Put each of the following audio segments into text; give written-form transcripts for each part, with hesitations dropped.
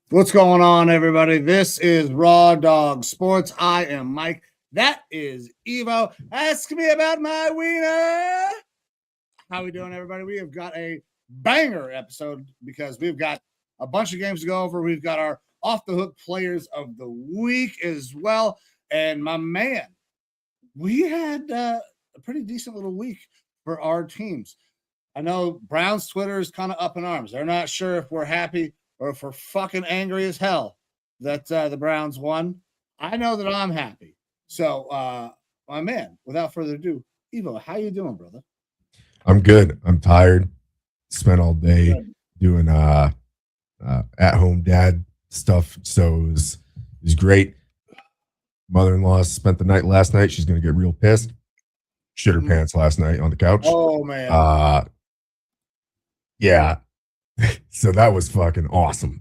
What's going on, everybody? This is Raw Dog Sports. I am Mike. That is Evo. Ask me about my wiener. How we doing, everybody? We have got a banger episode because we've got a bunch of games to go over. We've got our off-the-hook players of the week as well. And my man, we had a pretty decent little week for our teams. I know Browns Twitter is kind of up in arms. They're not sure if we're happy or if we're fucking angry as hell that the Browns won. I know that I'm happy. So, my man, without further ado, Evo, how you doing, brother? I'm good. I'm tired. Spent all day doing at-home dad stuff, so it was great. Mother-in-law spent the night last night. She's going to get real pissed. Shit her pants last night on the couch. Oh, man. Yeah. So that was fucking awesome.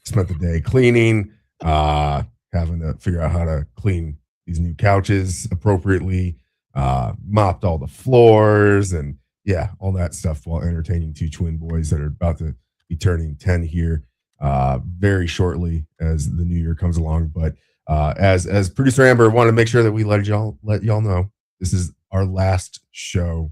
Spent the day cleaning, having to figure out how to clean these new couches appropriately, mopped all the floors and yeah, all that stuff while entertaining two twin boys that are about to be turning 10 here very shortly as the new year comes along. But as producer Amber wanted to make sure that we let y'all know this is our last show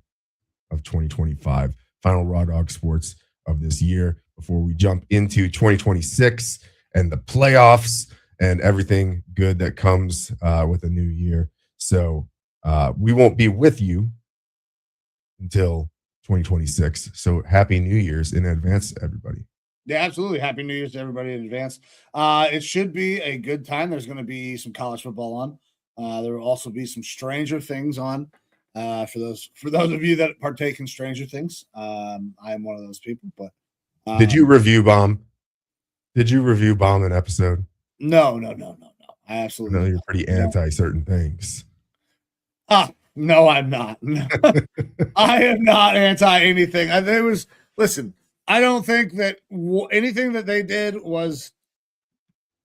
of 2025, final Raw Dog Sports of this year before we jump into 2026 and the playoffs and everything good that comes with a new year. So we won't be with you until 2026. So happy New Year's in advance, everybody. Yeah, absolutely. Happy New Year's to everybody in advance. It should be a good time. There's going to be some college football on. There will also be some Stranger Things on. For those of you that partake in Stranger Things, I am one of those people. But did you review bomb? Did you review bomb an episode? No. I absolutely. No, you're pretty anti certain things. No, I'm not. No. I am not anti anything. Listen. I don't think that anything that they did was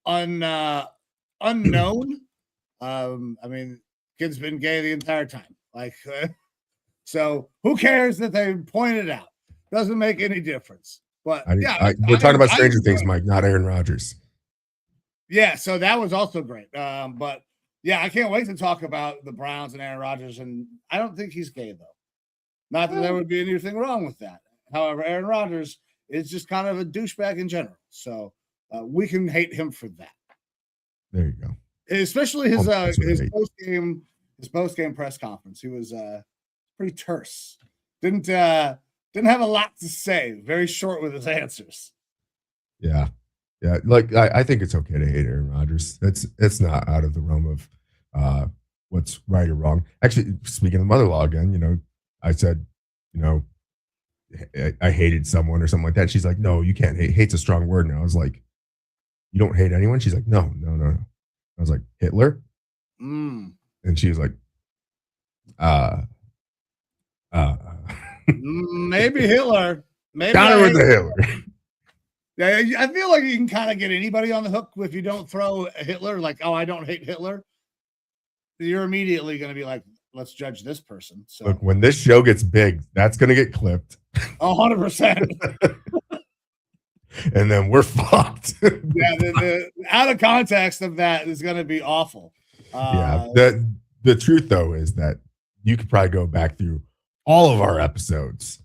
unknown. I mean, kid's been gay the entire time. So who cares that they pointed out? Doesn't make any difference. But we're talking about Stranger Things, Mike, not Aaron Rodgers. Yeah, so that was also great. But yeah, I can't wait to talk about the Browns and Aaron Rodgers. And I don't think he's gay, though. Not that there would be anything wrong with that. However, Aaron Rodgers is just kind of a douchebag in general. So we can hate him for that. There you go. Especially his post-game press conference. He was pretty terse. Didn't have a lot to say. Very short with his answers. Yeah. Like I think it's okay to hate Aaron Rodgers. It's not out of the realm of what's right or wrong. Actually, speaking of mother-in-law again, I said, I hated someone or something like that. She's like, no, you can't hate. Hate's a strong word. And I was like, you don't hate anyone? She's like, no. I was like, Hitler? And she was like, maybe Hitler. Maybe got her with the Hitler. Yeah, I feel like you can kind of get anybody on the hook if you don't throw Hitler. Like, oh, I don't hate Hitler. You're immediately going to be like, let's judge this person. So look, when this show gets big, that's going to get clipped. 100%. And then we're fucked. Yeah, the out of context of that is going to be awful. Yeah, the truth though is that you could probably go back through all of our episodes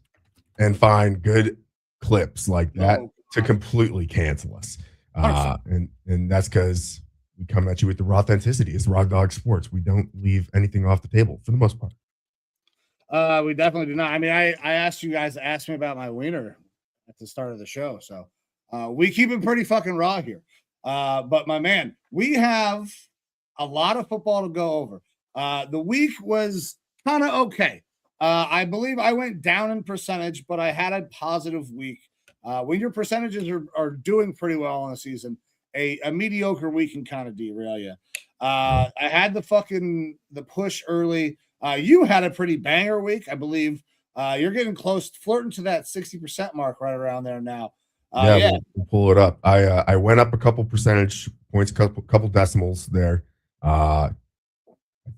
and find good clips like that to completely cancel us. And that's because we come at you with the raw authenticity. It's Raw Dog Sports. We don't leave anything off the table for the most part. We definitely do not. I mean, I asked you guys to ask me about my wiener at the start of the show. So we keep it pretty fucking raw here. But my man, we have a lot of football to go over. The week was kind of okay. I believe I went down in percentage, but I had a positive week. When your percentages are doing pretty well in a season, a mediocre week can kind of derail you. I had the push early. You had a pretty banger week, I believe. You're getting close, flirting to that 60% mark right around there now. Yeah. We'll pull it up. I went up a couple percentage points, couple decimals there. I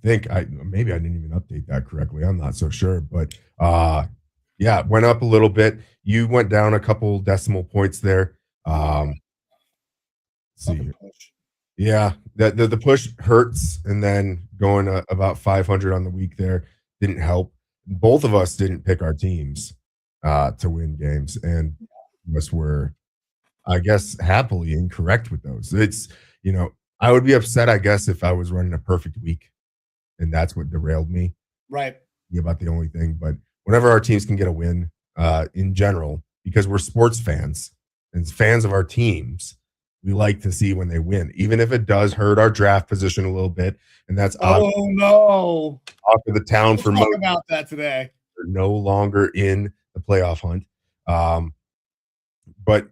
think maybe I didn't even update that correctly. I'm not so sure, but yeah, went up a little bit. You went down a couple decimal points there. Let's see here. Yeah, the push hurts, and then going about 500 on the week there didn't help. Both of us didn't pick our teams to win games, and us were, I guess, happily incorrect with those. It's, I would be upset, I guess, if I was running a perfect week, and that's what derailed me. Right. Be about the only thing. But whenever our teams can get a win, in general, because we're sports fans and fans of our teams, we like to see when they win, even if it does hurt our draft position a little bit. And that's no off of the town for talk about that today. They're no longer in the playoff hunt. But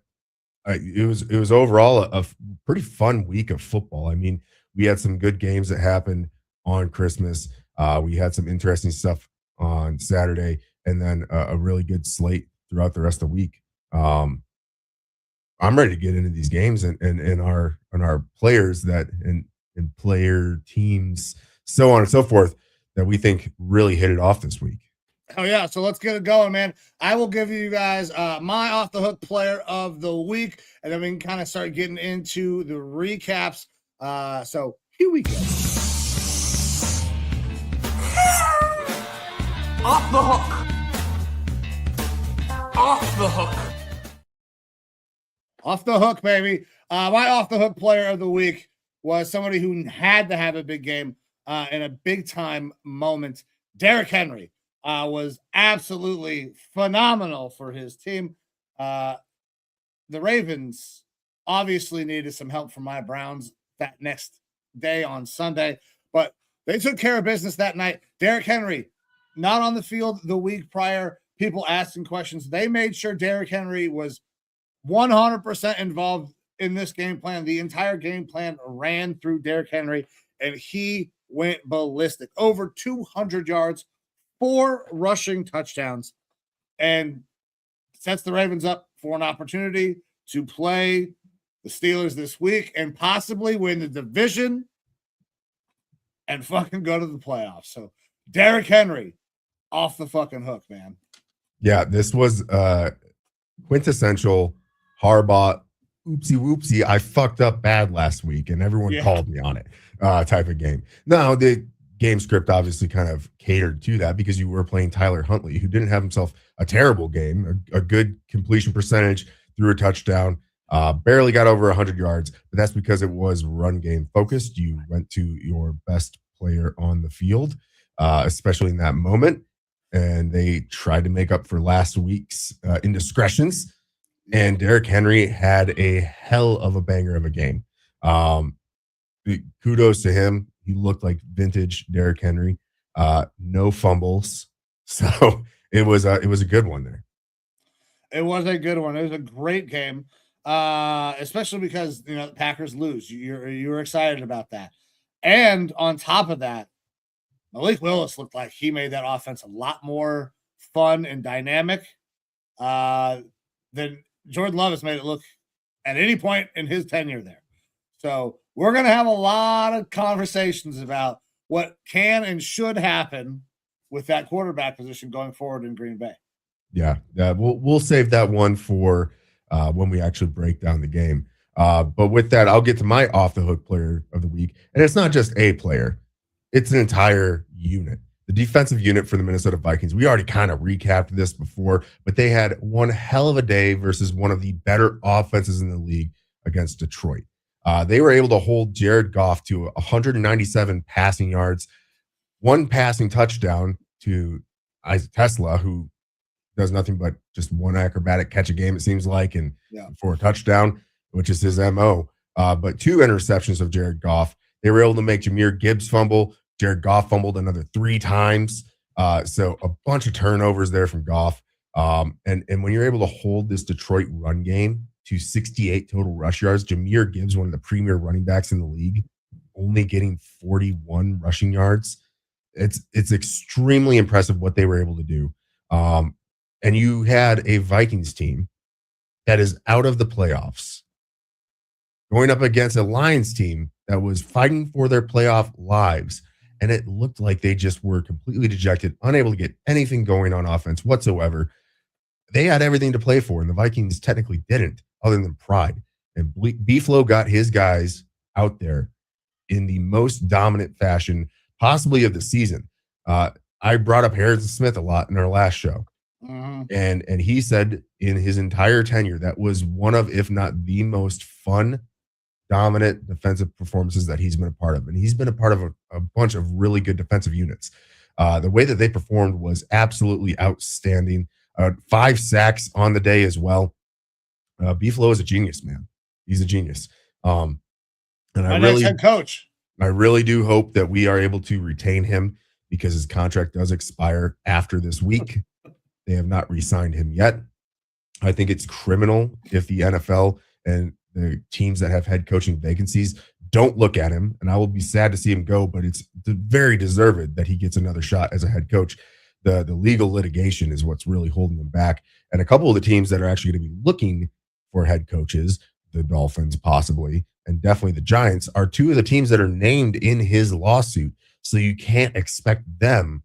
it was overall a pretty fun week of football. I mean, we had some good games that happened on Christmas. We had some interesting stuff on Saturday, and then a really good slate throughout the rest of the week. I'm ready to get into these games and our players and player teams, so on and so forth, that we think really hit it off this week. Oh yeah, so let's get it going, man. I will give you guys my off the hook player of the week, and then we can kind of start getting into the recaps. So here we go. Off the hook. Off the hook. Off the hook, baby. My off the hook player of the week was somebody who had to have a big game in a big time moment. Derrick Henry was absolutely phenomenal for his team. The Ravens obviously needed some help from my Browns that next day on Sunday, but they took care of business that night. Derrick Henry, not on the field the week prior, people asking questions. They made sure Derrick Henry was 100% involved in this game plan. The entire game plan ran through Derrick Henry, and he went ballistic. Over 200 yards, 4 rushing touchdowns, and sets the Ravens up for an opportunity to play the Steelers this week and possibly win the division and fucking go to the playoffs. So Derrick Henry off the fucking hook, man. Yeah, this was quintessential Harbaugh, oopsie whoopsie, I fucked up bad last week and everyone called me on it type of game. Now, the game script obviously kind of catered to that because you were playing Tyler Huntley, who didn't have himself a terrible game, a good completion percentage, threw a touchdown, barely got over 100 yards, but that's because it was run game focused. You went to your best player on the field, especially in that moment, and they tried to make up for last week's indiscretions. And Derrick Henry had a hell of a banger of a game. Kudos to him. He looked like vintage Derrick Henry. No fumbles. So it was a good one there. It was a good one. It was a great game, especially because the Packers lose. You were excited about that. And on top of that, Malik Willis looked like he made that offense a lot more fun and dynamic than Jordan Love has made it look at any point in his tenure there. So we're going to have a lot of conversations about what can and should happen with that quarterback position going forward in Green Bay. Yeah. We'll save that one for when we actually break down the game. But with that, I'll get to my off the hook player of the week. And it's not just a player. It's an entire unit. The defensive unit for the Minnesota Vikings, we already kind of recapped this before, but they had one hell of a day versus one of the better offenses in the league against Detroit. They were able to hold Jared Goff to 197 passing yards, 1 passing touchdown to Isaac Tesla, who does nothing but just one acrobatic catch a game, it seems like, and for a touchdown, which is his MO. but 2 interceptions of Jared Goff. They were able to make Jahmyr Gibbs fumble. Jared Goff fumbled another 3 times. So a bunch of turnovers there from Goff. And when you're able to hold this Detroit run game to 68 total rush yards, Jahmyr Gibbs, one of the premier running backs in the league, only getting 41 rushing yards. It's extremely impressive what they were able to do. And you had a Vikings team that is out of the playoffs going up against a Lions team that was fighting for their playoff lives. And it looked like they just were completely dejected, unable to get anything going on offense whatsoever. They had everything to play for, and the Vikings technically didn't, other than pride. And B-Flow got his guys out there in the most dominant fashion possibly of the season. I brought up Harrison Smith a lot in our last show. Mm-hmm. And he said in his entire tenure, that was one of, if not the most fun, dominant defensive performances that he's been a part of. And he's been a part of a bunch of really good defensive units. The way that they performed was absolutely outstanding. 5 sacks on the day as well. B-Flow is a genius, man. He's a genius. And My next head coach. I really do hope that we are able to retain him because his contract does expire after this week. They have not re-signed him yet. I think it's criminal if the NFL and the teams that have head coaching vacancies don't look at him, and I will be sad to see him go, but it's very deserved that he gets another shot as a head coach. The legal litigation is what's really holding him back. And a couple of the teams that are actually going to be looking for head coaches, the Dolphins possibly, and definitely the Giants, are 2 of the teams that are named in his lawsuit. So you can't expect them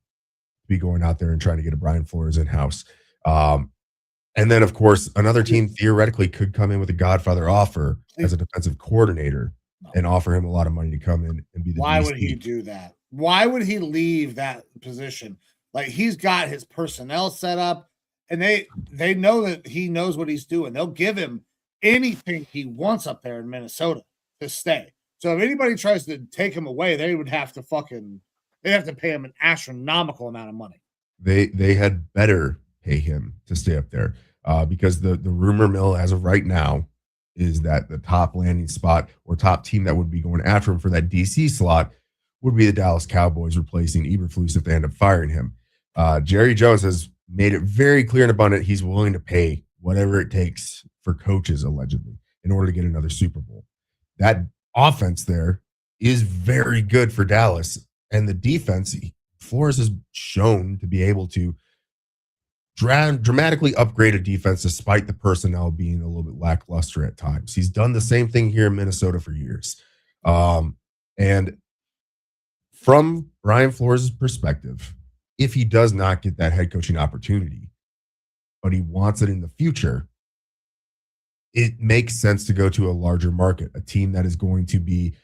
to be going out there and trying to get a Brian Flores in-house. And then, of course, another team theoretically could come in with a Godfather offer as a defensive coordinator and offer him a lot of money to come in and be the Why DC. would he do that? Why would he leave that position? Like, he's got his personnel set up, and they know that he knows what he's doing. They'll give him anything he wants up there in Minnesota to stay. So if anybody tries to take him away, they would have to pay him an astronomical amount of money. They had better pay him to stay up there because the rumor mill as of right now is that the top landing spot or top team that would be going after him for that DC slot would be the Dallas Cowboys, replacing Eberflus if they end up firing him. Jerry Jones has made it very clear and abundant he's willing to pay whatever it takes for coaches, allegedly, in order to get another Super Bowl. That offense there is very good for Dallas, and the defense, Flores has shown to be able to dramatically upgrade a defense despite the personnel being a little bit lackluster at times. He's done the same thing here in Minnesota for years. And from Brian Flores' perspective, if he does not get that head coaching opportunity, but he wants it in the future, it makes sense to go to a larger market, a team that is going to be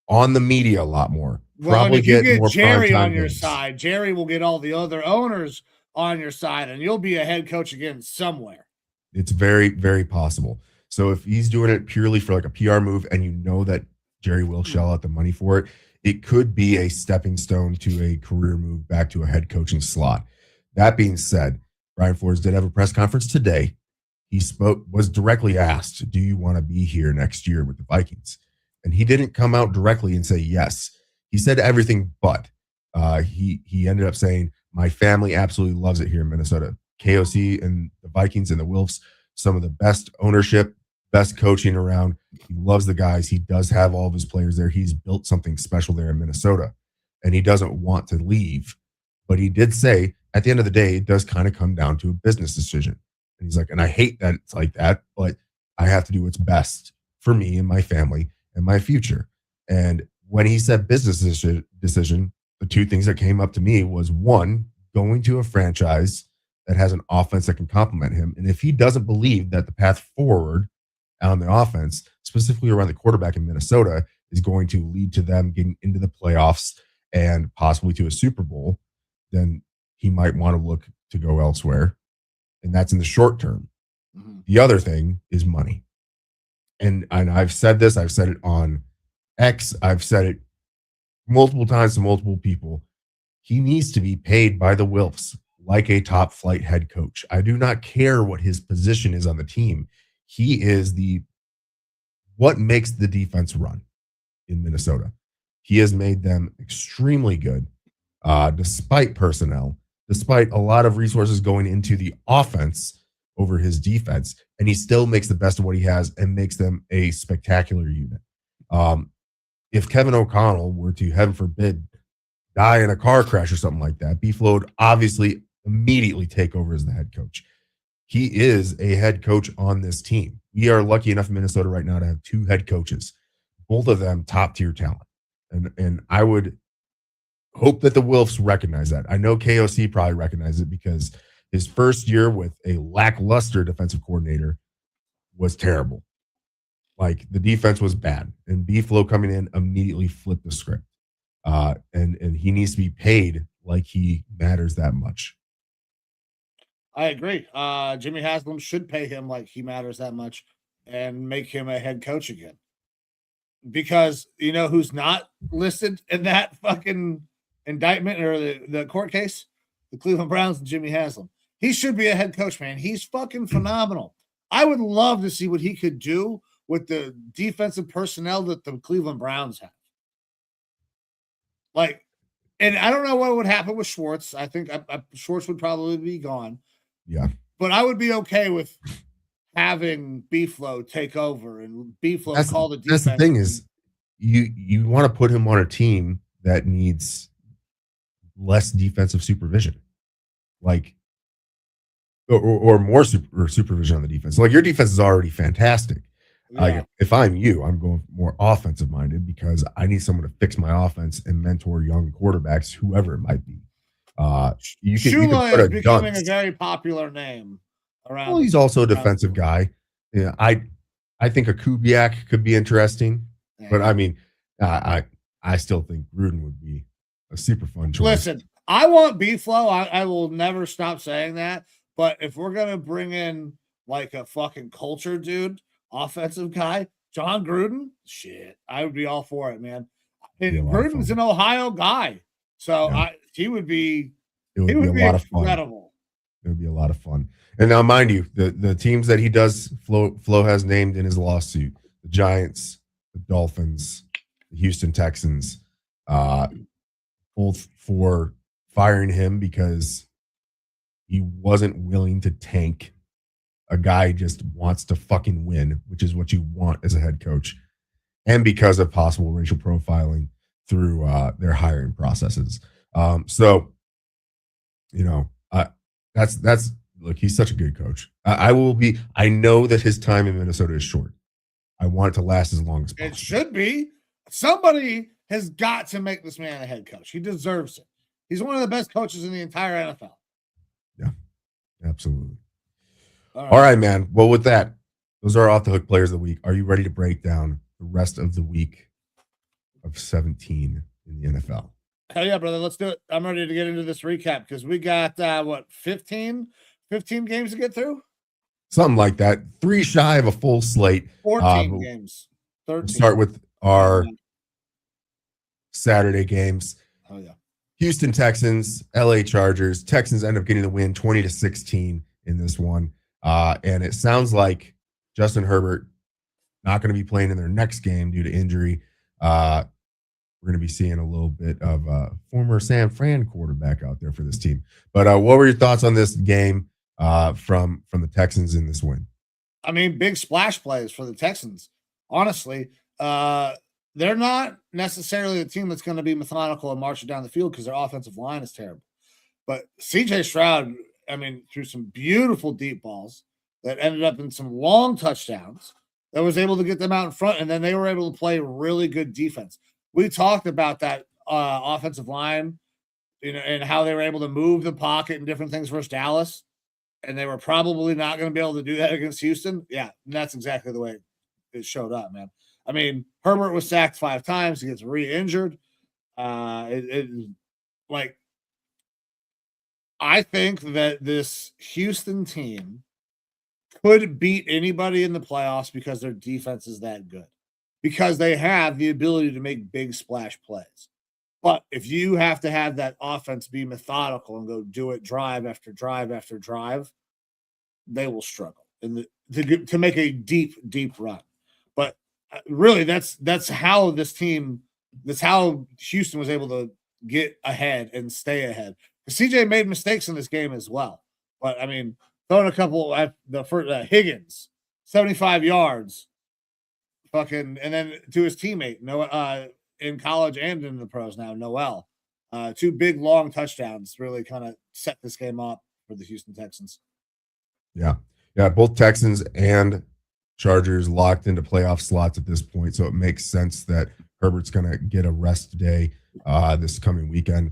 on the media a lot more. Well, probably if you get more Jerry on primetime your games. side, Jerry will get all the other owners on your side, and you'll be a head coach again somewhere. It's very, very possible. So if he's doing it purely for like a PR move, and you know that Jerry will shell out the money for it, it could be a stepping stone to a career move back to a head coaching slot. That being said, Brian Flores did have a press conference today. He was directly asked, do you want to be here next year with the Vikings? And he didn't come out directly and say yes. He said everything but. He ended up saying, my family absolutely loves it here in Minnesota. KOC and the Vikings and the Wilfs, some of the best ownership, best coaching around. He loves the guys. He does have all of his players there. He's built something special there in Minnesota, and he doesn't want to leave. But he did say, at the end of the day, it does kind of come down to a business decision. And he's like, and I hate that it's like that, but I have to do what's best for me and my family and my future. And when he said business decision, the 2 things that came up to me was, 1, going to a franchise that has an offense that can complement him. And if he doesn't believe that the path forward on the offense, specifically around the quarterback in Minnesota, is going to lead to them getting into the playoffs and possibly to a Super Bowl, then he might want to look to go elsewhere. And that's in the short term. Mm-hmm. The other thing is money. And I've said this, I've said it on X, I've said it multiple times to multiple people. He needs to be paid by the Wilfs like a top flight head coach. I do not care what his position is on the team. He is the what makes the defense run in Minnesota. He has made them extremely good, despite personnel, despite a lot of resources going into the offense over his defense, and he still makes the best of what he has and makes them a spectacular unit. If Kevin O'Connell were to, heaven forbid, die in a car crash or something like that, Buffalo would obviously immediately take over as the head coach. He is a head coach on this team. We are lucky enough in Minnesota right now to have 2 head coaches, both of them top-tier talent. And I would hope that the Wilfs recognize that. I know KOC probably recognizes it because his first year with a lackluster defensive coordinator was terrible. Like, the defense was bad, and Buffalo coming in immediately flipped the script. And he needs to be paid like he matters that much. I agree. Jimmy Haslam should pay him like he matters that much and make him a head coach again. Because you know who's not listed in that fucking indictment or the court case? The Cleveland Browns and Jimmy Haslam. He should be a head coach, man. He's fucking phenomenal. I would love to see what he could do with the defensive personnel that the Cleveland Browns have. Like, and I don't know what would happen with Schwartz. I think Schwartz would probably be gone. Yeah. But I would be okay with having Buffalo take over and Buffalo call the defense. That's the thing is you want to put him on a team that needs less defensive supervision. Like, or more supervision on the defense. Like, your defense is already fantastic. Yeah. Like, if I'm you, I'm going more offensive minded because I need someone to fix my offense and mentor young quarterbacks, whoever it might be. You can put is becoming a very popular name around. Well, he's also a defensive guy. Yeah, I think a Kubiak could be interesting, but I mean, I still think Gruden would be a super fun choice. Listen, I want Buffalo. I will never stop saying that. But if we're gonna bring in like a fucking culture dude, offensive guy, John Gruden, shit, I would be all for it, man. And Gruden's an Ohio guy, so yeah. He would be. It would be a lot of fun. It would be a lot of fun. And now, mind you, the teams that he does, Flo has named in his lawsuit: the Giants, the Dolphins, the Houston Texans, both for firing him because he wasn't willing to tank. A guy just wants to fucking win, which is what you want as a head coach, and because of possible racial profiling through their hiring processes. So, you know, that's look, he's such a good coach. I know that his time in Minnesota is short. I want it to last as long as possible. It should be. Somebody has got to make this man a head coach. He deserves it. He's one of the best coaches in the entire NFL. Yeah, absolutely. All right, man. Well, with that, those are our off the hook players of the week. Are you ready to break down the rest of the week of 17 in the NFL? Hell yeah, brother. Let's do it. I'm ready to get into this recap because we got 15 games to get through? Something like that. 3 shy of a full slate. 14 games. 13. We'll start with our Saturday games. Oh yeah. Houston Texans, LA Chargers. Texans end up getting the win 20-16 in this one. And it sounds like Justin Herbert not going to be playing in their next game due to injury. We're going to be seeing a little bit of former San Fran quarterback out there for this team. But what were your thoughts on this game from the Texans in this win? I mean, big splash plays for the Texans. Honestly, they're not necessarily a team that's going to be methodical and marching down the field because their offensive line is terrible. But CJ Stroud, I mean, threw some beautiful deep balls that ended up in some long touchdowns that was able to get them out in front, and then they were able to play really good defense. We talked about that offensive line, and how they were able to move the pocket and different things versus Dallas, and they were probably not going to be able to do that against Houston. Yeah, and that's exactly the way it showed up, man. I mean, Herbert was sacked 5 times. He gets re-injured. I think that this Houston team could beat anybody in the playoffs because their defense is that good, because they have the ability to make big splash plays. But if you have to have that offense be methodical and go do it drive after drive after drive, they will struggle to make a deep, deep run. But really, that's how that's how Houston was able to get ahead and stay ahead. CJ made mistakes in this game as well, but I mean, throwing a couple at the first Higgins, 75 yards, fucking, and then to his teammate in college and in the pros now, Noel, 2 big long touchdowns really kind of set this game up for the Houston Texans. Yeah, both Texans and Chargers locked into playoff slots at this point, so it makes sense that Herbert's going to get a rest day this coming weekend.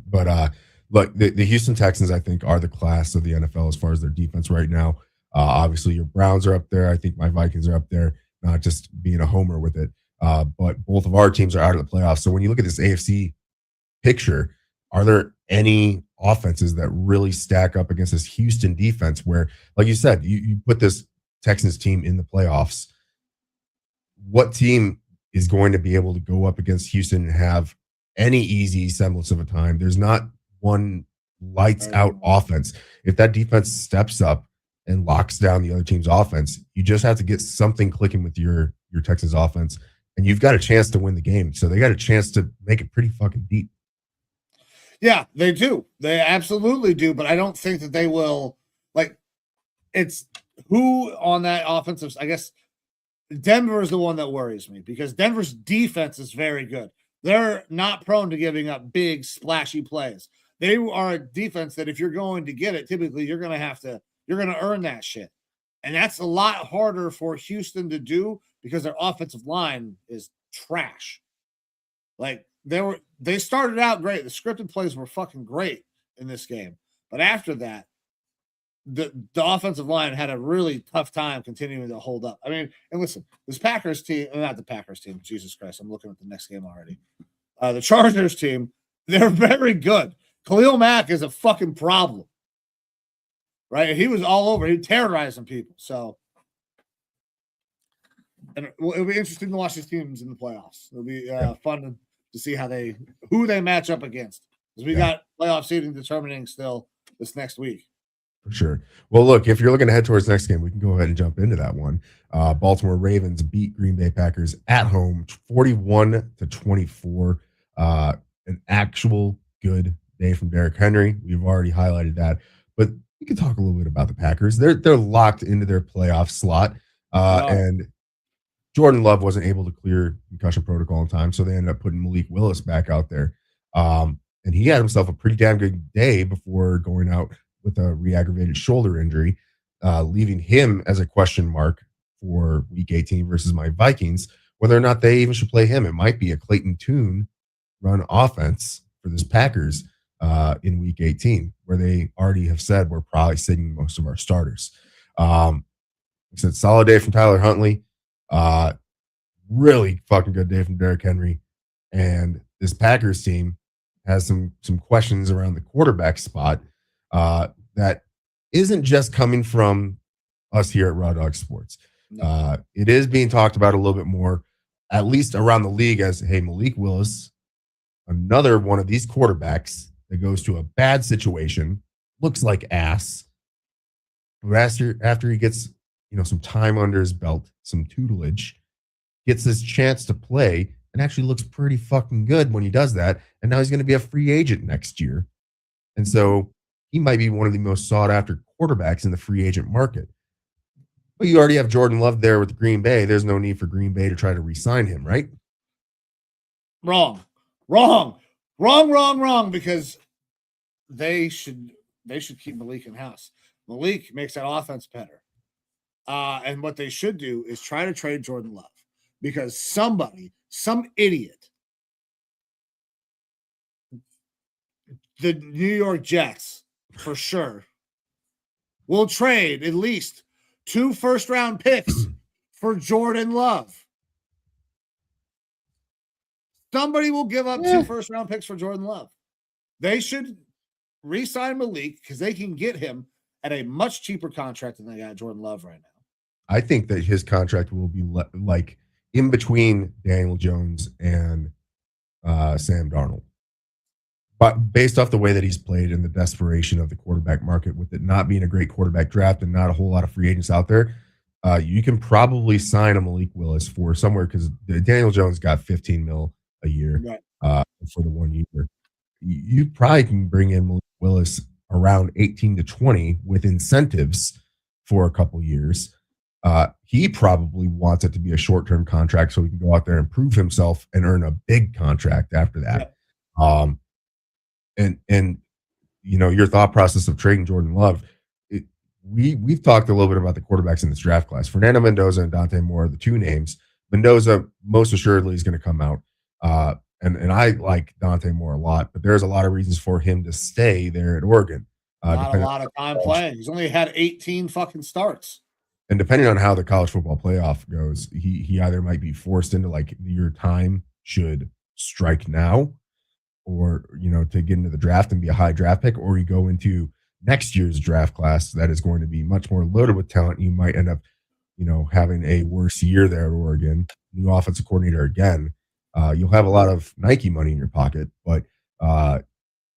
But look, the Houston Texans, I think, are the class of the NFL as far as their defense right now. Obviously, your Browns are up there. I think my Vikings are up there, not just being a homer with it. But both of our teams are out of the playoffs. So when you look at this AFC picture, are there any offenses that really stack up against this Houston defense where, like you said, you put this Texans team in the playoffs? What team is going to be able to go up against Houston and have any easy semblance of a time? There's not one lights out offense. If that defense steps up and locks down the other team's offense, you just have to get something clicking with your Texans offense, and you've got a chance to win the game. So they got a chance to make it pretty fucking deep. Yeah, they do. They absolutely do. But I don't think that they will. Like, it's who on that offensive. I guess Denver is the one that worries me because Denver's defense is very good. They're not prone to giving up big, splashy plays. They are a defense that if you're going to get it, typically you're going to earn that shit. And that's a lot harder for Houston to do because their offensive line is trash. Like, they started out great. The scripted plays were fucking great in this game. But after that, the offensive line had a really tough time continuing to hold up. I mean, and listen, this Packers team, not the Packers team, Jesus Christ, I'm looking at the next game already. The Chargers team, they're very good. Khalil Mack is a fucking problem. Right? He was all over. He was terrorizing people. So, and it'll be interesting to watch these teams in the playoffs. It'll be fun to see who they match up against. Because we got playoff seeding determining still this next week. For sure. Well, look, if you're looking to head towards next game, we can go ahead and jump into that one. Baltimore Ravens beat Green Bay Packers at home 41-24. An actual good day from Derrick Henry. We've already highlighted that. But we can talk a little bit about the Packers. They're locked into their playoff slot. And Jordan Love wasn't able to clear concussion protocol in time, so they ended up putting Malik Willis back out there. And he had himself a pretty damn good day before going out with a re-aggravated shoulder injury, leaving him as a question mark for Week 18 versus my Vikings, whether or not they even should play him. It might be a Clayton Tune run offense for this Packers in Week 18, where they already have said we're probably sitting most of our starters. It's a solid day from Tyler Huntley. Really fucking good day from Derrick Henry. And this Packers team has some questions around the quarterback spot that isn't just coming from us here at Raw Dog Sports. It is being talked about a little bit more, at least around the league, as, hey, Malik Willis, another one of these quarterbacks that goes to a bad situation, looks like ass, but after he gets some time under his belt, some tutelage, gets this chance to play and actually looks pretty fucking good when he does that. And now he's going to be a free agent next year. And so he might be one of the most sought after quarterbacks in the free agent market. But you already have Jordan Love there with Green Bay. There's no need for Green Bay to try to re-sign him, right? Wrong, because they should keep Malik in house. Malik makes that offense better. And what they should do is try to trade Jordan Love, because some idiot, the New York Jets, for sure, will trade at least 2 first-round picks for Jordan Love. Somebody will give up 2 first-round picks for Jordan Love. They should re-sign Malik because they can get him at a much cheaper contract than they got Jordan Love right now. I think that his contract will be like in between Daniel Jones and Sam Darnold. But based off the way that he's played and the desperation of the quarterback market, with it not being a great quarterback draft and not a whole lot of free agents out there, you can probably sign a Malik Willis for somewhere because Daniel Jones got 15 mil a year for the 1 year. You probably can bring in Malik Willis around 18 to 20 with incentives for a couple years. He probably wants it to be a short-term contract so he can go out there and prove himself and earn a big contract after that. And you know, your thought process of trading Jordan Love, we've talked a little bit about the quarterbacks in this draft class. Fernando Mendoza and Dante Moore are the two names. Mendoza most assuredly is going to come out. And I like Dante Moore a lot, but there's a lot of reasons for him to stay there at Oregon. Not a lot of time playing. He's only had 18 fucking starts. And depending on how the college football playoff goes, he either might be forced into like your time should strike now, or, you know, to get into the draft and be a high draft pick, or you go into next year's draft class that is going to be much more loaded with talent. You might end up, you know, having a worse year there at Oregon, new offensive coordinator again. You'll have a lot of Nike money in your pocket, but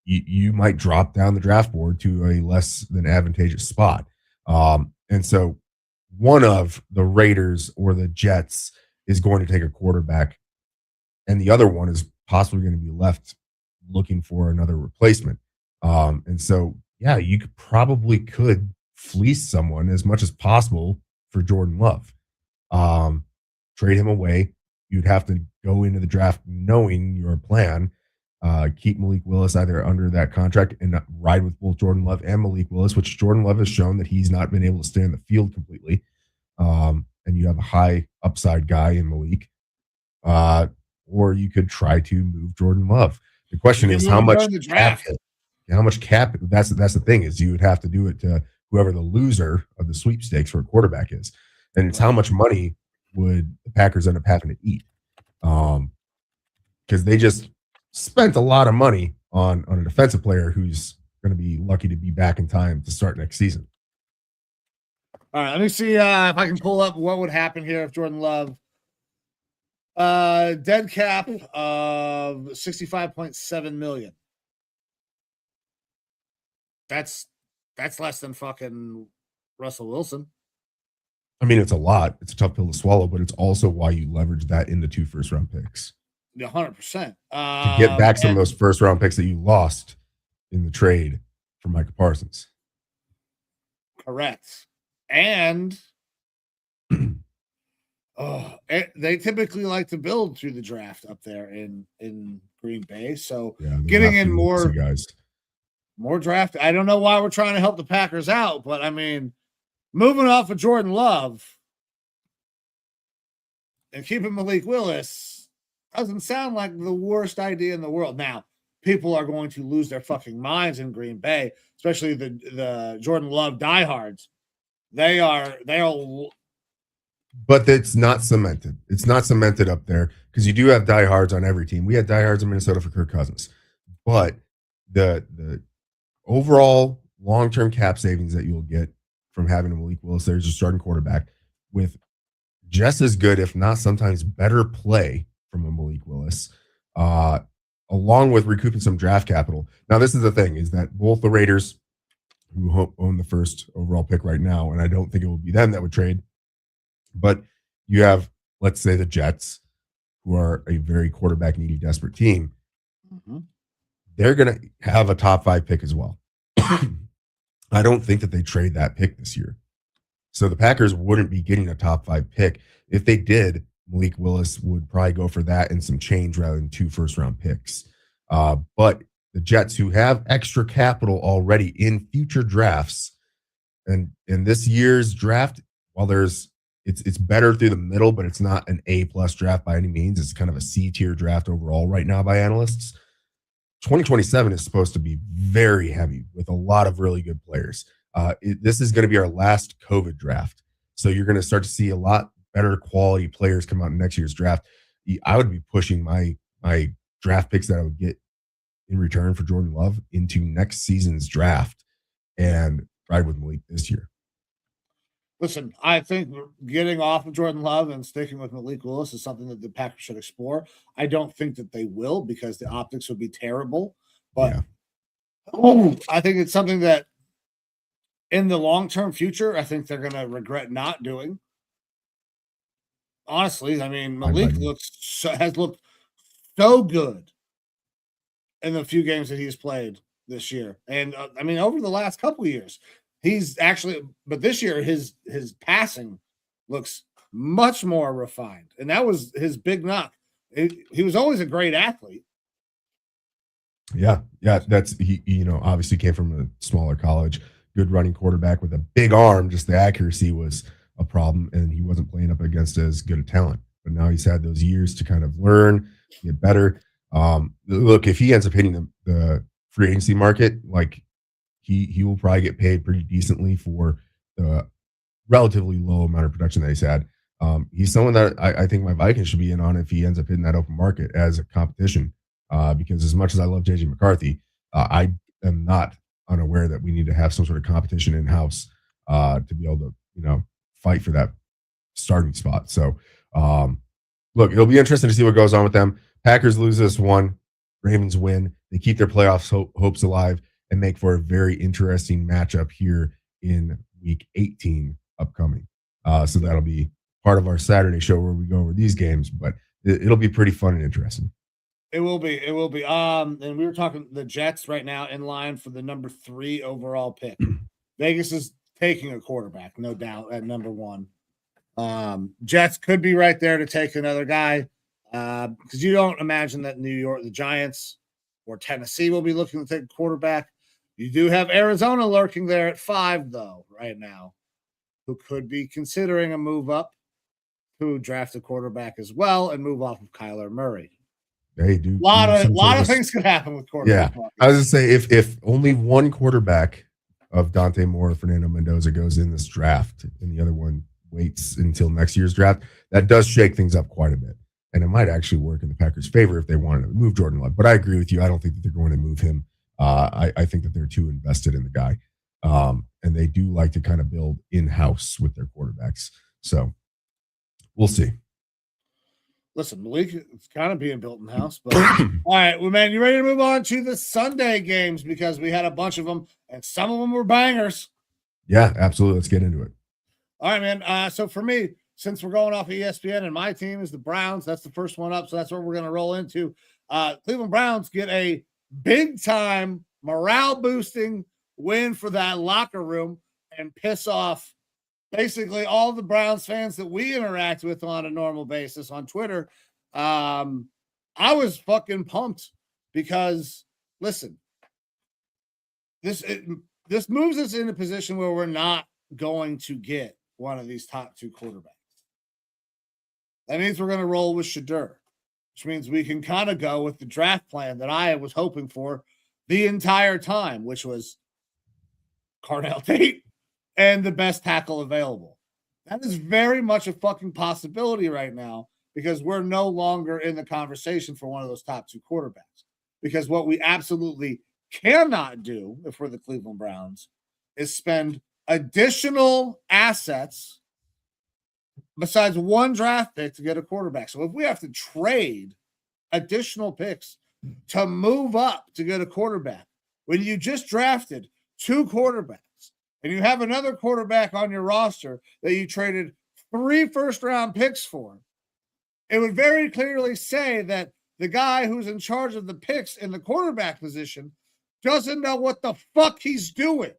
you might drop down the draft board to a less than advantageous spot. And so one of the Raiders or the Jets is going to take a quarterback, and the other one is possibly going to be left looking for another replacement. And so, yeah, you could fleece someone as much as possible for Jordan Love. Trade him away. You'd have to go into the draft knowing your plan. Keep Malik Willis either under that contract and ride with both Jordan Love and Malik Willis, which Jordan Love has shown that he's not been able to stay in the field completely. And you have a high upside guy in Malik. Or you could try to move Jordan Love. The question is how much cap. That's the thing, is you would have to do it to whoever the loser of the sweepstakes for a quarterback is. And it's how much money would the Packers end up having to eat. Because they just spent a lot of money on a defensive player who's going to be lucky to be back in time to start next season. All right, let me see if I can pull up what would happen here if Jordan Love dead cap of $65.7 million. That's less than fucking Russell Wilson. I mean, it's a lot. It's a tough pill to swallow, but it's also why you leverage that into 2 first-round picks. 100%. To get back some of those first-round picks that you lost in the trade for Micah Parsons. Correct. And they typically like to build through the draft up there in Green Bay. So getting in more draft. I don't know why we're trying to help the Packers out, but I mean, moving off of Jordan Love and keeping Malik Willis doesn't sound like the worst idea in the world. Now, people are going to lose their fucking minds in Green Bay, especially the Jordan Love diehards. They are. But it's not cemented. It's not cemented up there because you do have diehards on every team. We had diehards in Minnesota for Kirk Cousins, but the overall long-term cap savings that you'll get from having a Malik Willis there as your starting quarterback with just as good, if not sometimes better play from a Malik Willis, along with recouping some draft capital. Now, this is the thing, is that both the Raiders, who own the first overall pick right now, and I don't think it will be them that would trade, but you have, let's say, the Jets, who are a very quarterback-needy, desperate team. Mm-hmm. They're going to have a top 5 pick as well. I don't think that they trade that pick this year. So the Packers wouldn't be getting a top 5 pick. If they did, Malik Willis would probably go for that and some change rather than 2 first-round picks. But the Jets, who have extra capital already in future drafts, and in this year's draft, while it's better through the middle, but it's not an A+ draft by any means. It's kind of a C tier draft overall right now by analysts. 2027 is supposed to be very heavy with a lot of really good players. This is going to be our last COVID draft. So you're going to start to see a lot better quality players come out in next year's draft. I would be pushing my draft picks that I would get in return for Jordan Love into next season's draft and ride with Malik this year. Listen, I think getting off of Jordan Love and sticking with Malik Willis is something that the Packers should explore. I don't think that they will because the optics would be terrible. But I think it's something that in the long-term future, I think they're going to regret not doing. honestly, I mean, Malik has looked so good in the few games that he's played this year. And I mean, over the last couple of years, he's actually, but this year his passing looks much more refined. And that was his big knock. He was always a great athlete. Yeah. That's he obviously came from a smaller college, good running quarterback with a big arm. Just the accuracy was a problem, and he wasn't playing up against as good a talent. But now he's had those years to kind of learn, get better. Look, if he ends up hitting the free agency market, like he will probably get paid pretty decently for the relatively low amount of production that he's had. He's someone that I think my Vikings should be in on if he ends up hitting that open market as a competition. Because as much as I love JJ McCarthy, I am not unaware that we need to have some sort of competition in house to be able to, fight for that starting spot. So, look, it'll be interesting to see what goes on with them. Packers lose this one, Ravens win. They keep their playoffs hopes alive and make for a very interesting matchup here in Week 18 upcoming. So that'll be part of our Saturday show where we go over these games, but it'll be pretty fun and interesting. It will be. And we were talking the Jets right now in line for the number 3 overall pick. Vegas is taking a quarterback, no doubt, at number 1. Jets could be right there to take another guy because you don't imagine that New York, the Giants, or Tennessee will be looking to take a quarterback. You do have Arizona lurking there at 5, though, right now, who could be considering a move up to draft a quarterback as well and move off of Kyler Murray. They do. A lot of things could happen with quarterback. Yeah, I was going to say if only one quarterback of Dante Moore or Fernando Mendoza goes in this draft and the other one waits until next year's draft, that does shake things up quite a bit. And it might actually work in the Packers' favor if they wanted to move Jordan Love. But I agree with you. I don't think that they're going to move him. I think that they're too invested in the guy. And they do like to kind of build in-house with their quarterbacks. So we'll see. Listen, Malik is kind of being built in house, but all right, well, man, you ready to move on to the Sunday games because we had a bunch of them and some of them were bangers. Yeah, absolutely. Let's get into it. All right, man. So for me, since we're going off of ESPN and my team is the Browns, that's the first one up. So that's where we're going to roll into. Cleveland Browns get a big time morale boosting win for that locker room and piss off basically all the Browns fans that we interact with on a normal basis on Twitter. I was fucking pumped because, listen, this moves us in a position where we're not going to get one of these top 2 quarterbacks. That means we're going to roll with Shedeur, which means we can kind of go with the draft plan that I was hoping for the entire time, which was Cardell Tate and the best tackle available. That is very much a fucking possibility right now because we're no longer in the conversation for one of those top 2 quarterbacks. Because what we absolutely cannot do if we're the Cleveland Browns is spend additional assets besides one draft pick to get a quarterback. So if we have to trade additional picks to move up to get a quarterback, when you just drafted 2 quarterbacks, and you have another quarterback on your roster that you traded 3 first-round picks for, it would very clearly say that the guy who's in charge of the picks in the quarterback position doesn't know what the fuck he's doing.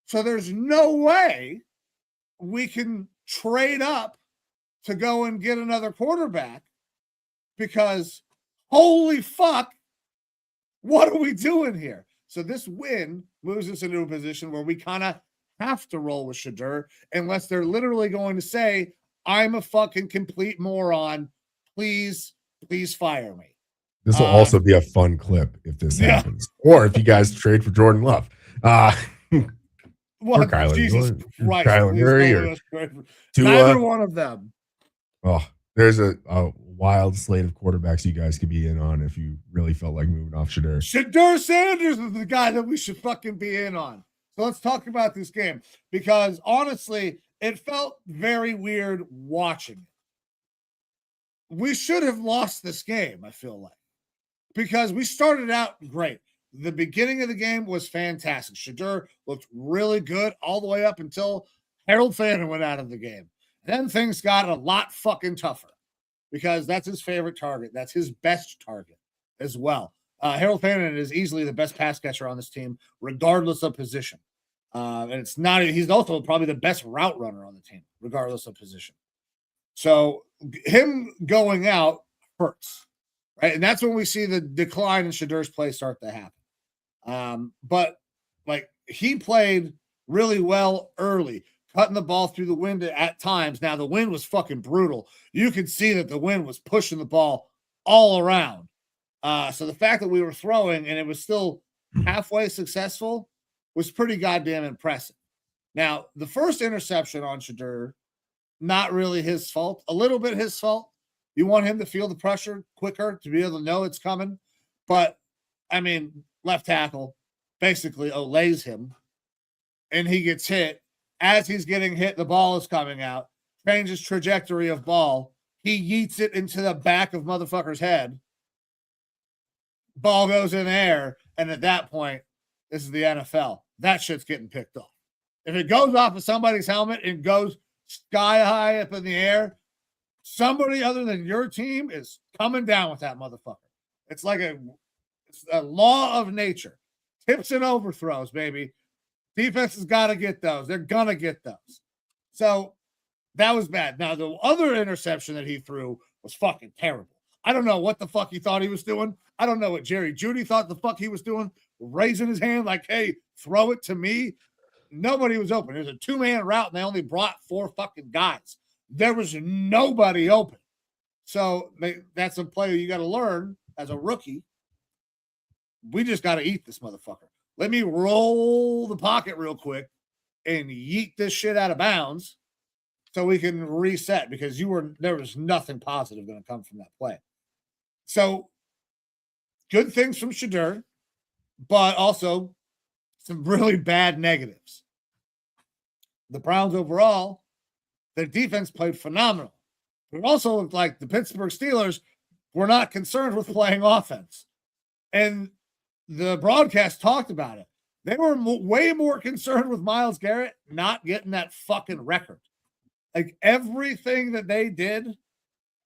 So there's no way we can trade up to go and get another quarterback because holy fuck, what are we doing here? So this win moves us into a position where we kind of have to roll with Shedeur unless they're literally going to say, I'm a fucking complete moron. Please fire me. This will also be a fun clip if this happens. Or if you guys trade for Jordan Love. Well, or Kyler, Jesus Christ. Kyler Murray or neither one of them. Oh, there's a wild slate of quarterbacks you guys could be in on if you really felt like moving off Shedeur. Shedeur Sanders is the guy that we should fucking be in on. So let's talk about this game because honestly, it felt very weird watching it. We should have lost this game, I feel like, because we started out great. The beginning of the game was fantastic. Shedeur looked really good all the way up until Harold Fannin went out of the game. Then things got a lot fucking tougher because that's his favorite target. That's his best target as well. Harold Fannin is easily the best pass catcher on this team, regardless of position. And it's not, he's also probably the best route runner on the team, regardless of position. So him going out hurts, right? And that's when we see the decline in Shedeur's play start to happen. But like he played really well early, cutting the ball through the wind at times. Now the wind was fucking brutal. You could see that the wind was pushing the ball all around. So the fact that we were throwing and it was still halfway successful was pretty goddamn impressive. Now, the first interception on Shedeur, not really his fault, a little bit his fault. You want him to feel the pressure quicker to be able to know it's coming. But, I mean, left tackle basically olays him, and he gets hit. As he's getting hit, the ball is coming out, changes trajectory of ball. He yeets it into the back of motherfucker's head. Ball goes in the air, and at that point, this is the NFL. That shit's getting picked off. If it goes off of somebody's helmet and goes sky high up in the air, somebody other than your team is coming down with that motherfucker. It's like it's a law of nature. Tips and overthrows, baby. Defense has got to get those. They're going to get those. So that was bad. Now, the other interception that he threw was fucking terrible. I don't know what the fuck he thought he was doing. I don't know what Jerry Jeudy thought the fuck he was doing, raising his hand like, hey, throw it to me. Nobody was open. It was a two-man route, and they only brought 4 fucking guys. There was nobody open. So that's a player you got to learn as a rookie. We just got to eat this motherfucker. Let me roll the pocket real quick and yeet this shit out of bounds so we can reset because there was nothing positive going to come from that play. So good things from Shedeur, but also some really bad negatives. The Browns overall, their defense played phenomenal. It also looked like the Pittsburgh Steelers were not concerned with playing offense. And the broadcast talked about it. They were way more concerned with Myles Garrett not getting that fucking record. Like everything that they did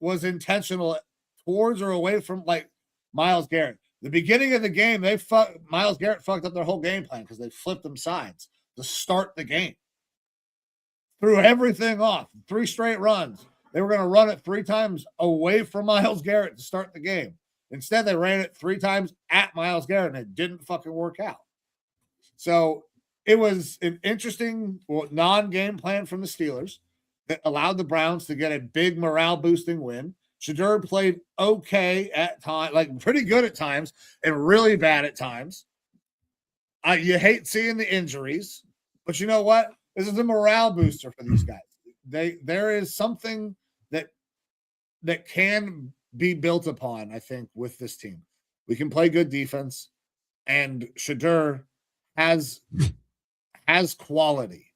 was intentional towards or away from like Myles Garrett. The beginning of the game, Myles Garrett fucked up their whole game plan because they flipped them sides to start the game. Threw everything off, 3 straight runs. They were going to run it 3 times away from Myles Garrett to start the game. Instead, they ran it 3 times at Myles Garrett, and it didn't fucking work out. So it was an interesting non-game plan from the Steelers that allowed the Browns to get a big morale-boosting win. Shedeur played okay at times, like pretty good at times, and really bad at times. You hate seeing the injuries, but you know what? This is a morale booster for these guys. There is something that can be built upon, I think, with this team. We can play good defense, and Shedeur has quality,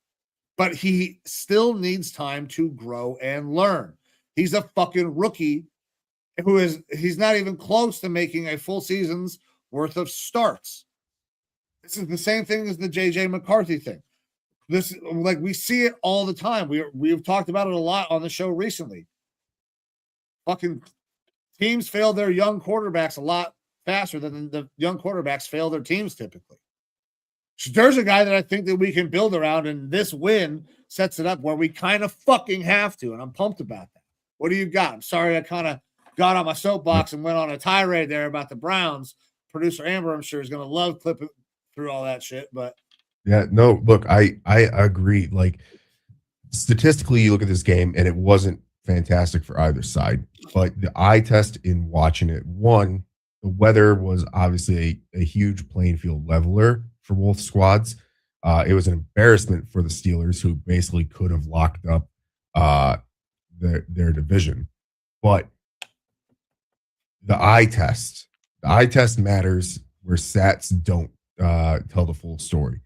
but he still needs time to grow and learn. He's a fucking rookie he's not even close to making a full season's worth of starts. This is the same thing as the JJ McCarthy thing. This, like, we see it all the time. We've talked about it a lot on the show recently. Fucking teams fail their young quarterbacks a lot faster than the young quarterbacks fail their teams typically. There's a guy that I think that we can build around, and this win sets it up where we kind of fucking have to, and I'm pumped about that. What do you got? I'm sorry I kind of got on my soapbox and went on a tirade there about the Browns. Producer Amber, I'm sure, is going to love clipping through all that shit, but yeah, no, look, I agree. Like, statistically, you look at this game, and it wasn't fantastic for either side. But the eye test in watching it, one, the weather was obviously a huge playing field leveler for both squads. It was an embarrassment for the Steelers, who basically could have locked up their division. But the eye test matters where stats don't tell the full story.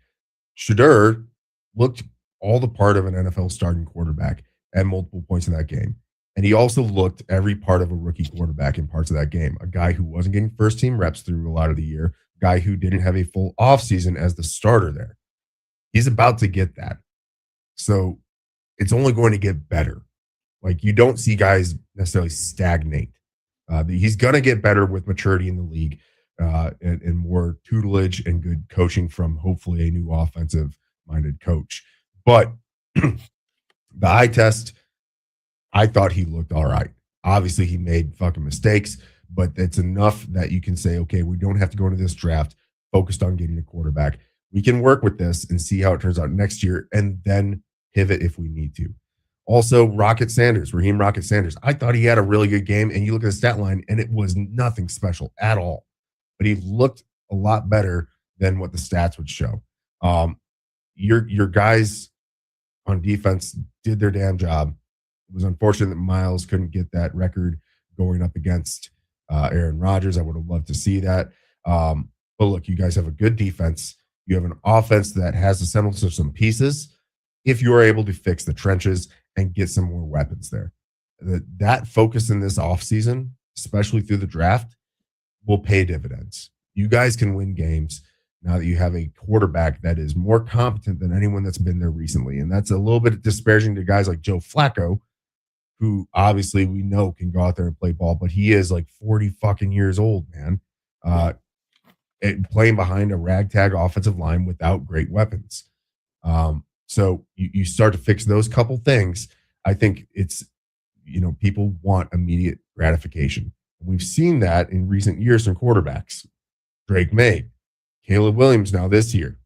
Shedeur looked all the part of an NFL starting quarterback at multiple points in that game. And he also looked every part of a rookie quarterback in parts of that game. A guy who wasn't getting first-team reps through a lot of the year, a guy who didn't have a full offseason as the starter there. He's about to get that. So it's only going to get better Like, you don't see guys necessarily stagnate. He's going to get better with maturity in the league and more tutelage and good coaching from hopefully a new offensive-minded coach. But the eye test, I thought he looked all right. Obviously, he made fucking mistakes, but it's enough that you can say, okay, we don't have to go into this draft focused on getting a quarterback. We can work with this and see how it turns out next year and then pivot if we need to. Also, Raheem Rocket Sanders. I thought he had a really good game, and you look at the stat line, and it was nothing special at all. But he looked a lot better than what the stats would show. Your guys on defense did their damn job. It was unfortunate that Myles couldn't get that record going up against Aaron Rodgers. I would have loved to see that. But look, you guys have a good defense. You have an offense that has the semblance of some pieces. If you are able to fix the trenches and get some more weapons there, that focus in this offseason, especially through the draft, will pay dividends. You guys can win games now that you have a quarterback that is more competent than anyone that's been there recently. And that's a little bit disparaging to guys like Joe Flacco, who obviously we know can go out there and play ball, but he is like 40 fucking years old, man. Playing behind a ragtag offensive line without great weapons. So you start to fix those couple things. I think it's, people want immediate gratification. We've seen that in recent years from quarterbacks. Drake Maye, Caleb Williams now this year.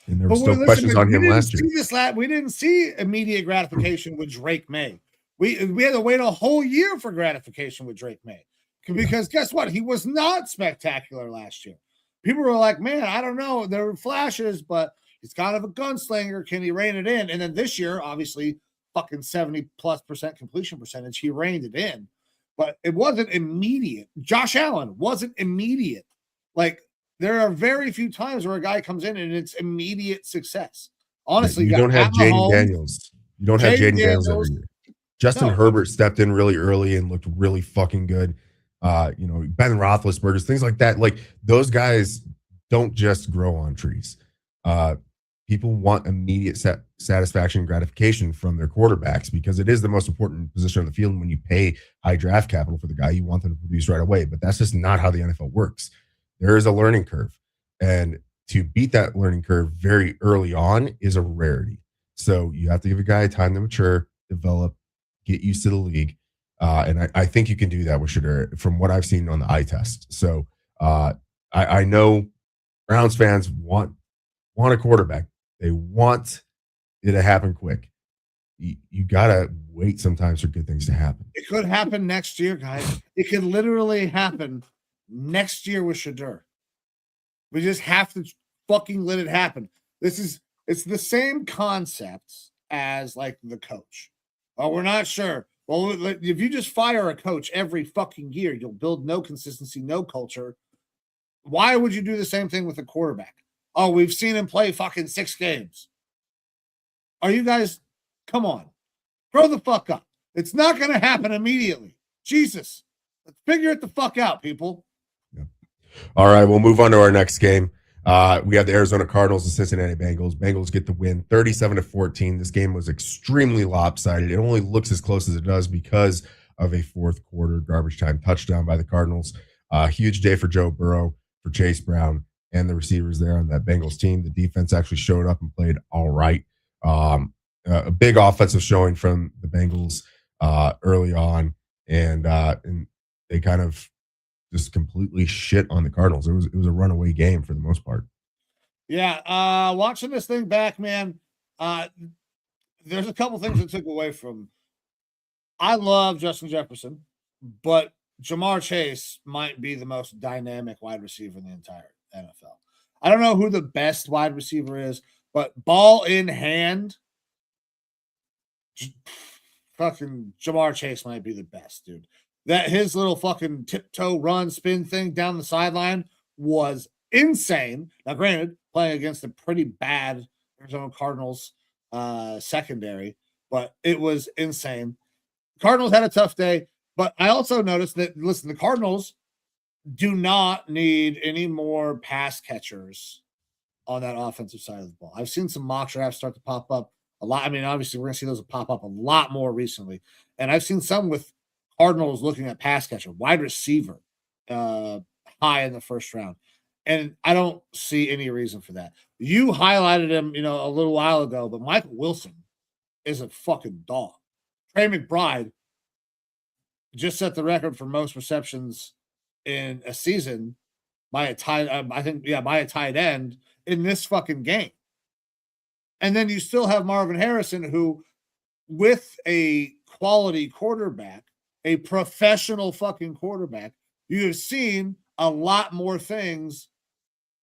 And there were still questions on him last year. We didn't see immediate gratification with Drake Maye. We had to wait a whole year for gratification with Drake Maye. Because guess what? He was not spectacular last year. People were like, man, I don't know. There were flashes, but he's kind of a gunslinger. Can he rein it in? And then this year, obviously, fucking 70+% completion percentage. He reined it in. But it wasn't immediate. Josh Allen wasn't immediate. Like, there are very few times where a guy comes in and it's immediate success. Honestly, you don't have Jaden Daniels. You don't have Jaden Daniels every year. Justin Herbert stepped in really early and looked really fucking good. Ben Roethlisberger, things like that. Like, those guys don't just grow on trees. People want immediate satisfaction and gratification from their quarterbacks because it is the most important position on the field. And when you pay high draft capital for the guy, you want them to produce right away. But that's just not how the NFL works. There is a learning curve. And to beat that learning curve very early on is a rarity. So you have to give a guy time to mature, develop, get used to the league. And I think you can do that with Shedeur from what I've seen on the eye test. So I know Browns fans want a quarterback. They want it to happen quick. You got to wait sometimes for good things to happen. It could happen next year, guys. It could literally happen next year with Shedeur. We just have to fucking let it happen. It's the same concept as like the coach. Oh, we're not sure. Well, if you just fire a coach every fucking year, you'll build no consistency, no culture. Why would you do the same thing with a quarterback? Oh, we've seen him play fucking 6 games. Are you guys, come on, grow the fuck up. It's not going to happen immediately. Jesus, let's figure it the fuck out, people. Yeah. All right, we'll move on to our next game. We have the Arizona Cardinals and Cincinnati Bengals. Bengals get the win 37-14. This game was extremely lopsided. It only looks as close as it does because of a fourth quarter garbage time touchdown by the Cardinals. Huge day for Joe Burrow, for Chase Brown, and the receivers there on that Bengals team. The defense actually showed up and played all right. A big offensive showing from the Bengals early on, and they kind of just completely shit on the Cardinals. It was a runaway game for the most part. Yeah, watching this thing back, man, there's a couple things I took away from. I love Justin Jefferson, but Jamar Chase might be the most dynamic wide receiver in the entire NFL. I don't know who the best wide receiver is, but ball in hand, fucking Jamar Chase might be the best, dude. That his little fucking tiptoe run spin thing down the sideline was insane. Now, granted, playing against a pretty bad Arizona Cardinals secondary, but it was insane. Cardinals had a tough day, but I also noticed that, listen, the Cardinals do not need any more pass catchers on that offensive side of the ball. I've seen some mock drafts start to pop up. a lot. I mean, obviously, we're going to see those pop up a lot more recently. And I've seen some with Cardinals looking at pass catcher, wide receiver, high in the first round. And I don't see any reason for that. You highlighted him, a little while ago, but Michael Wilson is a fucking dog. Trey McBride just set the record for most receptions in a season by a tight end in this fucking game. And then you still have Marvin Harrison, who, with a quality quarterback, a professional fucking quarterback, you have seen a lot more things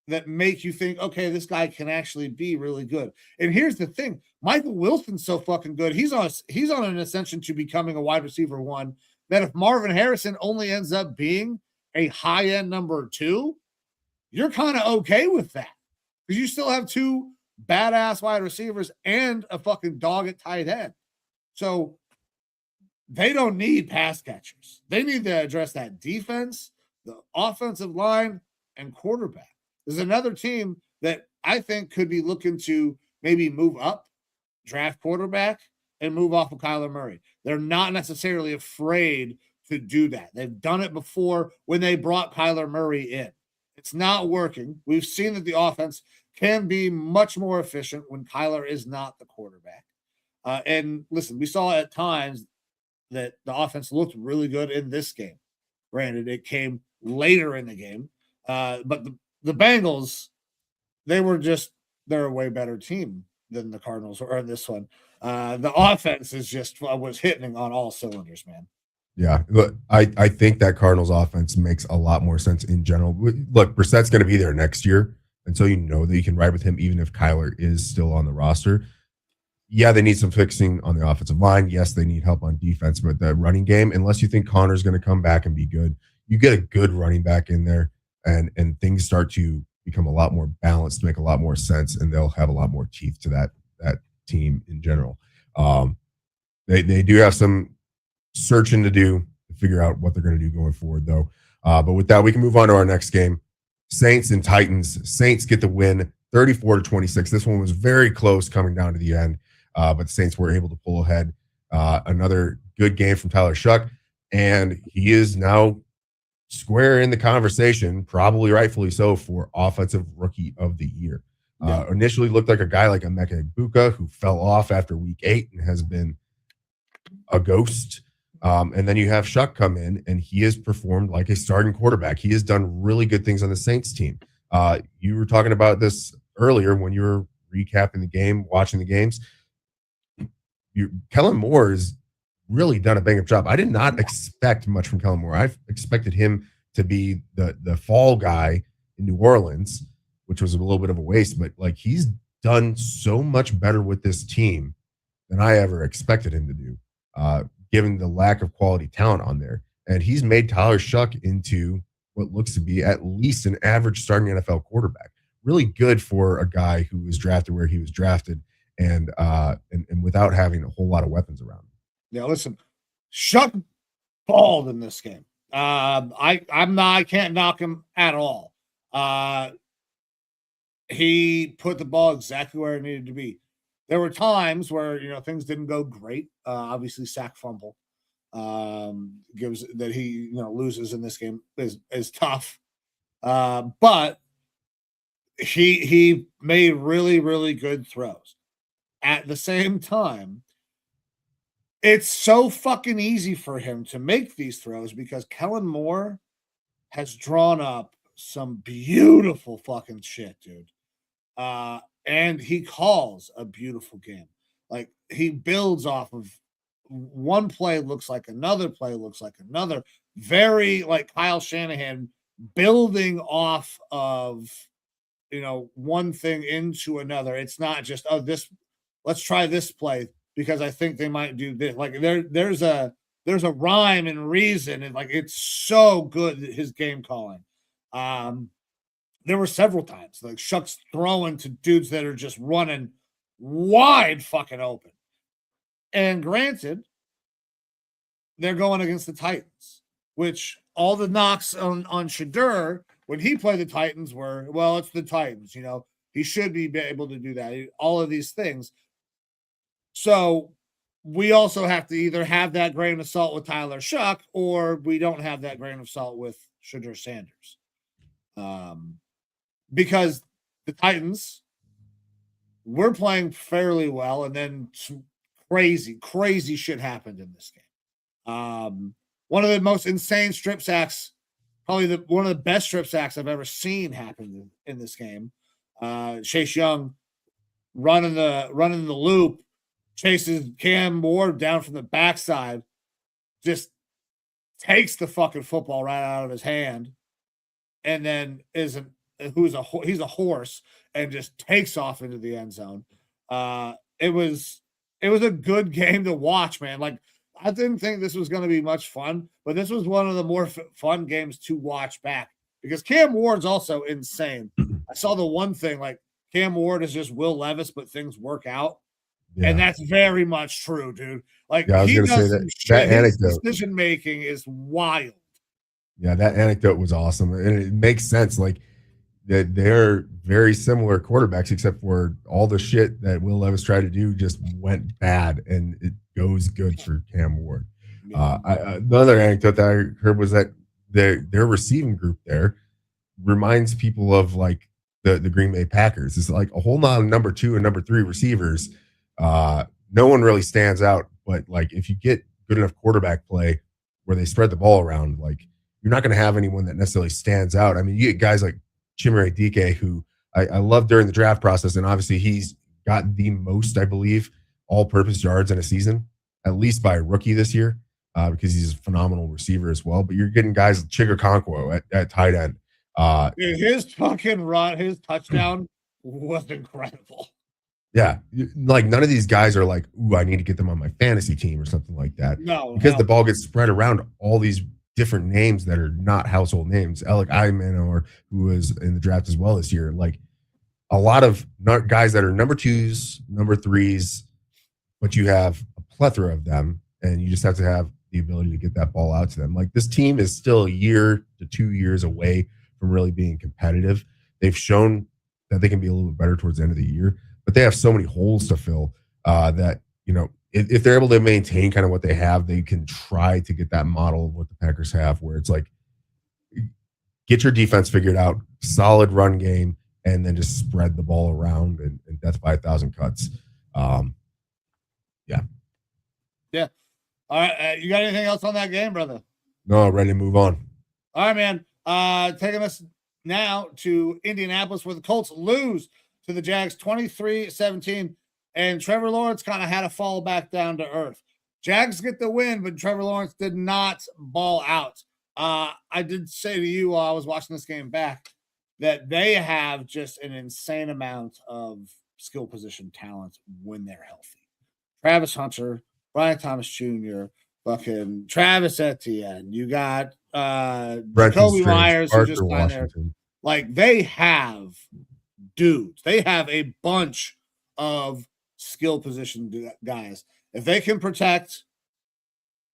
that make you think, okay, this guy can actually be really good. And here's the thing. Michael Wilson's so fucking good. He's on an ascension to becoming a wide receiver one, that if Marvin Harrison only ends up being a high-end number 2, you're kind of okay with that. Because you still have 2 badass wide receivers and a fucking dog at tight end. So they don't need pass catchers. They need to address that defense, the offensive line, and quarterback. There's another team that I think could be looking to maybe move up, draft quarterback, and move off of Kyler Murray. They're not necessarily afraid to do that. They've done it before when they brought Kyler Murray in. It's not working. We've seen that the offense can be much more efficient when Kyler is not the quarterback. And listen, we saw at times that the offense looked really good in this game. Granted, it came later in the game, but the Bengals, they're a way better team than the Cardinals or in this one. The offense was hitting on all cylinders, man. Yeah, look, I think that Cardinals offense makes a lot more sense in general. Look, Brissett's going to be there next year, and so you know that you can ride with him even if Kyler is still on the roster. Yeah, they need some fixing on the offensive line. Yes, they need help on defense, but the running game, unless you think Connor's going to come back and be good, you get a good running back in there, and things start to become a lot more balanced, make a lot more sense, and they'll have a lot more teeth to that team in general. They do have some searching to do to figure out what they're going to do going forward, though. But with that, we can move on to our next game. Saints and Titans. Saints get the win 34-26. This one was very close coming down to the end, but the Saints were able to pull ahead. Another good game from Tyler Shough, and he is now square in the conversation, probably rightfully so, for Offensive Rookie of the Year. Initially looked like a guy like a Mcbride who fell off after week 8 and has been a ghost. And then you have Shough come in, and he has performed like a starting quarterback. He has done really good things on the Saints team. You were talking about this earlier when you were recapping the game, watching the games. Kellen Moore has really done a bang-up job. I did not expect much from Kellen Moore. I expected him to be the fall guy in New Orleans, which was a little bit of a waste, but like he's done so much better with this team than I ever expected him to do, given the lack of quality talent on there. And he's made Tyler Shough into what looks to be at least an average starting NFL quarterback. Really good for a guy who was drafted where he was drafted and without having a whole lot of weapons around him. Yeah, listen, Shough balled in this game. I can't knock him at all. He put the ball exactly where it needed to be. There were times where things didn't go great. Obviously, sack fumble gives that he loses in this game is tough. But he made really, really good throws. At the same time, it's so fucking easy for him to make these throws because Kellen Moore has drawn up some beautiful fucking shit, dude. And he calls a beautiful game. Like he builds off of one play looks like another play looks like another. Very like Kyle Shanahan building off of one thing into another. It's not just let's try this play because I think they might do this. Like there's a rhyme and reason, and like it's so good his game calling. There were several times like Shough's throwing to dudes that are just running wide fucking open. And granted, they're going against the Titans, which all the knocks on Shedeur when he played the Titans were, well, it's the Titans, he should be able to do that. All of these things. So we also have to either have that grain of salt with Tyler Shough, or we don't have that grain of salt with Shedeur Sanders. Because the Titans were playing fairly well, and then some crazy shit happened in this game. One of the most insane strip sacks, probably one of the best strip sacks I've ever seen happen in this game. Chase Young running the loop, chases Cam Ward down from the backside, just takes the fucking football right out of his hand, and then he's a horse and just takes off into the end zone. It was a good game to watch, man. Like, I didn't think this was going to be much fun, but this was one of the more fun games to watch back because Cam Ward's also insane. I saw the one thing, like, Cam Ward is just Will Levis, but things work out. Yeah. And that's very much true, dude. Like, I was going to say that anecdote, decision making is wild. Yeah, that anecdote was awesome. And it makes sense. Like, they're very similar quarterbacks, except for all the shit that Will Levis tried to do just went bad, and it goes good for Cam Ward. Yeah. The other anecdote that I heard was that their receiving group there reminds people of, like, the Green Bay Packers. It's like a whole lot of number 2 and number 3 receivers. No one really stands out, but, like, if you get good enough quarterback play where they spread the ball around, like, you're not going to have anyone that necessarily stands out. I mean, you get guys like Chimere DK, who I love during the draft process, and obviously he's got the most, I believe, all-purpose yards in a season, at least by a rookie this year, because he's a phenomenal receiver as well. But you're getting guys like Chigakonkwo at tight end. Dude, his fucking run, his touchdown was incredible. Yeah, like, none of these guys are like, ooh, I need to get them on my fantasy team or something like that. No, because the ball gets spread around all these different names that are not household names. Alec Iman, who was in the draft as well this year. Like, a lot of guys that are number 2s, number 3s, but you have a plethora of them, and you just have to have the ability to get that ball out to them. Like, this team is still a year to 2 years away from really being competitive. They've shown that they can be a little bit better towards the end of the year, but they have so many holes to fill that, you know, if they're able to maintain kind of what they have, they can try to get that model of what the Packers have, where it's like, get your defense figured out, solid run game, and then just spread the ball around and death by 1,000 cuts. Yeah. All right. You got anything else on that game, brother? No, ready to move on. All right, man. Taking us now to Indianapolis, where the Colts lose to the Jags 23-17. And Trevor Lawrence kind of had to fall back down to earth. Jags get the win, but Trevor Lawrence did not ball out. I did say to you while I was watching this game back that they have just an insane amount of skill position talent when they're healthy. Travis Hunter, Brian Thomas Jr., fucking Travis Etienne. You got Jacoby Myers, who just got there. Like, they have dudes. They have a bunch of skill position guys. If they can protect,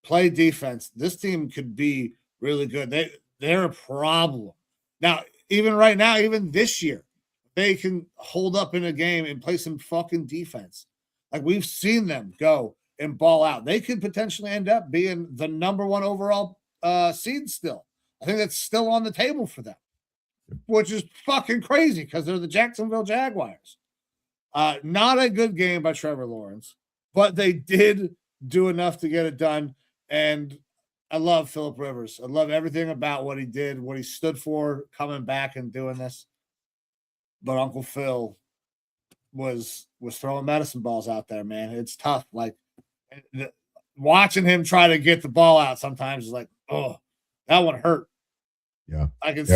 play defense, this team could be really good. They're a problem. Now, even right now, even this year, they can hold up in a game and play some fucking defense. Like, we've seen them go and ball out. They could potentially end up being the number 1 overall seed still. I think that's still on the table for them, which is fucking crazy because they're the Jacksonville Jaguars. Not a good game by Trevor Lawrence, but they did do enough to get it done. And I love Phillip Rivers. I love everything about what he did, what he stood for, coming back and doing this. But Uncle Phil was throwing medicine balls out there, man. It's tough. Like, watching him try to get the ball out sometimes is like, oh, that one hurt. Yeah, I can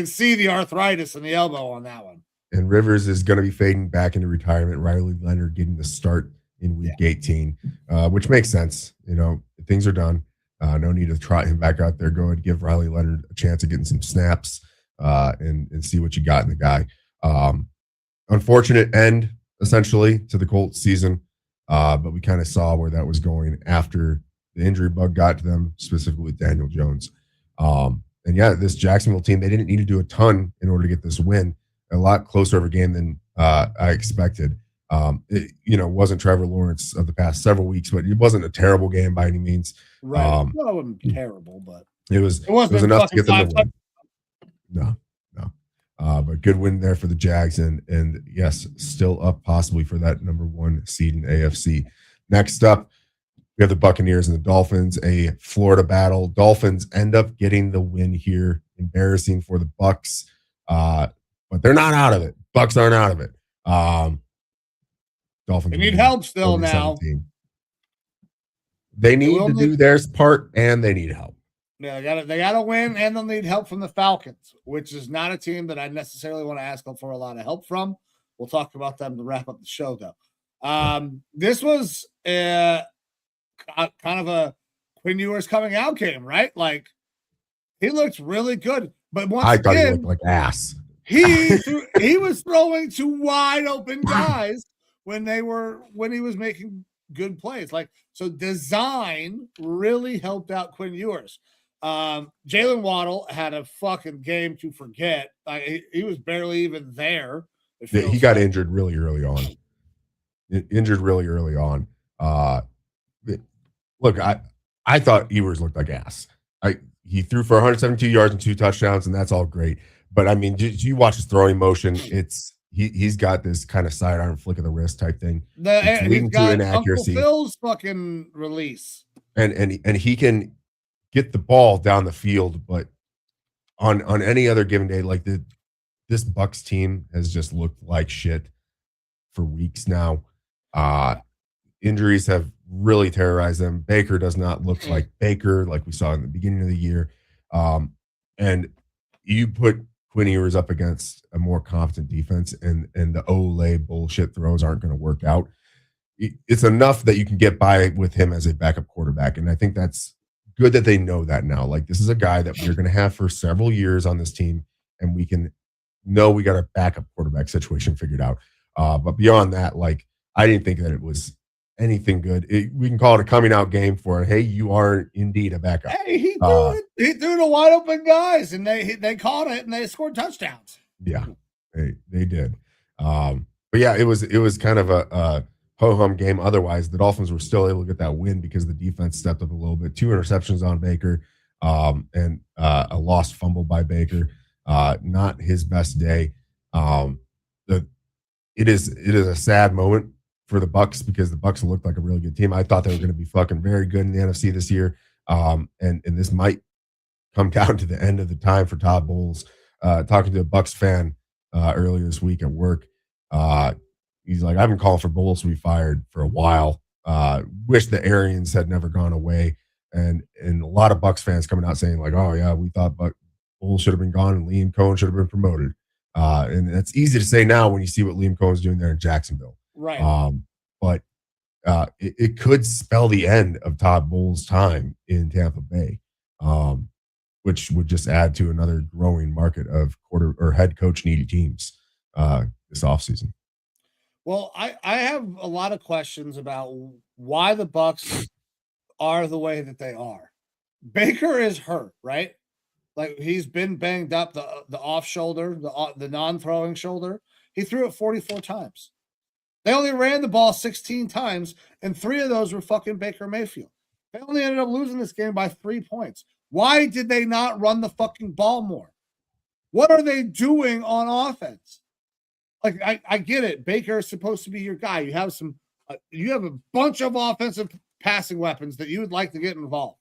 see the arthritis in the elbow on that one. And Rivers is going to be fading back into retirement. Riley Leonard getting the start in week 18, which makes sense. You know, things are done. No need to trot him back out there. Go ahead and give Riley Leonard a chance of getting some snaps and see what you got in the guy. Unfortunate end, essentially, to the Colts season, but we kind of saw where that was going after the injury bug got to them, specifically with Daniel Jones. And yeah, this Jacksonville team, they didn't need to do a ton in order to get this win. A lot closer of a game than I expected. Wasn't Trevor Lawrence of the past several weeks, but it wasn't a terrible game by any means. Right. Well, it wasn't terrible, but it was enough to get them the win. No. But good win there for the Jags, and yes, still up possibly for that number 1 seed in AFC. Next up, we have the Buccaneers and the Dolphins, a Florida battle. Dolphins end up getting the win here. Embarrassing for the Bucs, but they're not out of it. Bucs aren't out of it. Dolphins. They need help still now. They need to do their part, and they need help. Yeah, they gotta win, and they'll need help from the Falcons, which is not a team that I necessarily want to ask them for a lot of help from. We'll talk about them to wrap up the show, though. This was kind of a Quinn Ewers coming out game, right? Like, he looked really good, but I thought he looked like ass. He was throwing to wide open guys when he was making good plays. Like, so design really helped out Quinn Ewers. Jalen Waddle had a fucking game to forget. He was barely even there. Yeah, he got injured really early on. Look, I thought Ewers looked like ass. He threw for 172 yards and 2 touchdowns, and that's all great. But I mean, did you watch his throwing motion? He's got this kind of sidearm flick of the wrist type thing. He's got inaccuracy. Uncle Phil's fucking release, and he can get the ball down the field, but on any other given day, like this Bucs team has just looked like shit for weeks now. Injuries have really terrorized them. Baker does not look like Baker, like we saw in the beginning of the year. And you put Quinn Ewers up against a more competent defense, and the Olay bullshit throws aren't going to work out. It's enough that you can get by with him as a backup quarterback, and I think that's good that they know that now. Like, this is a guy that we're going to have for several years on this team, and we can know we got a backup quarterback situation figured out. But beyond that, like, I didn't think that it was anything good. We can call it a coming out game for, hey, you are indeed a backup. Hey, he threw to wide open guys, and they caught it, and they scored touchdowns. Yeah, they did. But yeah, it was kind of a ho-hum game. Otherwise, the Dolphins were still able to get that win because the defense stepped up a little bit. 2 interceptions on Baker, and a lost fumble by Baker. Not his best day. It is a sad moment for the Bucs because the Bucs looked like a really good team. I thought they were going to be fucking very good in the NFC this year. And this might come down to the end of the time for Todd Bowles. Talking to a Bucs fan earlier this week at work, he's like, I've been calling for Bowles to be fired for a while. Wish the Arians had never gone away. And a lot of Bucs fans coming out saying like, oh yeah, we thought Bowles should have been gone and Liam Cohen should have been promoted. And it's easy to say now when you see what Liam Cohen's doing there in Jacksonville. Right. But it could spell the end of Todd Bowles' time in Tampa Bay, which would just add to another growing market of head coach needy teams this offseason. Well, I have a lot of questions about why the Bucs are the way that they are. Baker is hurt, right? Like, he's been banged up, the off shoulder, the non-throwing shoulder. He threw it 44 times. They only ran the ball 16 times, and 3 of those were fucking Baker Mayfield. They only ended up losing this game by 3 points. Why did they not run the fucking ball more? What are they doing on offense? Like, I get it. Baker is supposed to be your guy. You have a bunch of offensive passing weapons that you would like to get involved.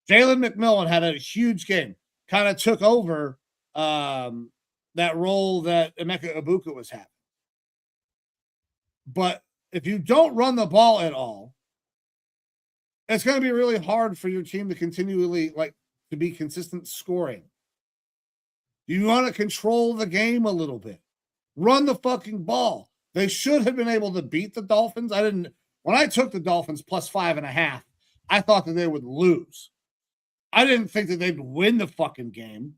Jalen McMillan had a huge game. Kind of took over that role that Emeka Egbuka was having. But if you don't run the ball at all, it's going to be really hard for your team to continually, to be consistent scoring. You want to control the game a little bit. Run the fucking ball. They should have been able to beat the Dolphins. When I took the Dolphins plus 5.5, I thought that they would lose. I didn't think that they'd win the fucking game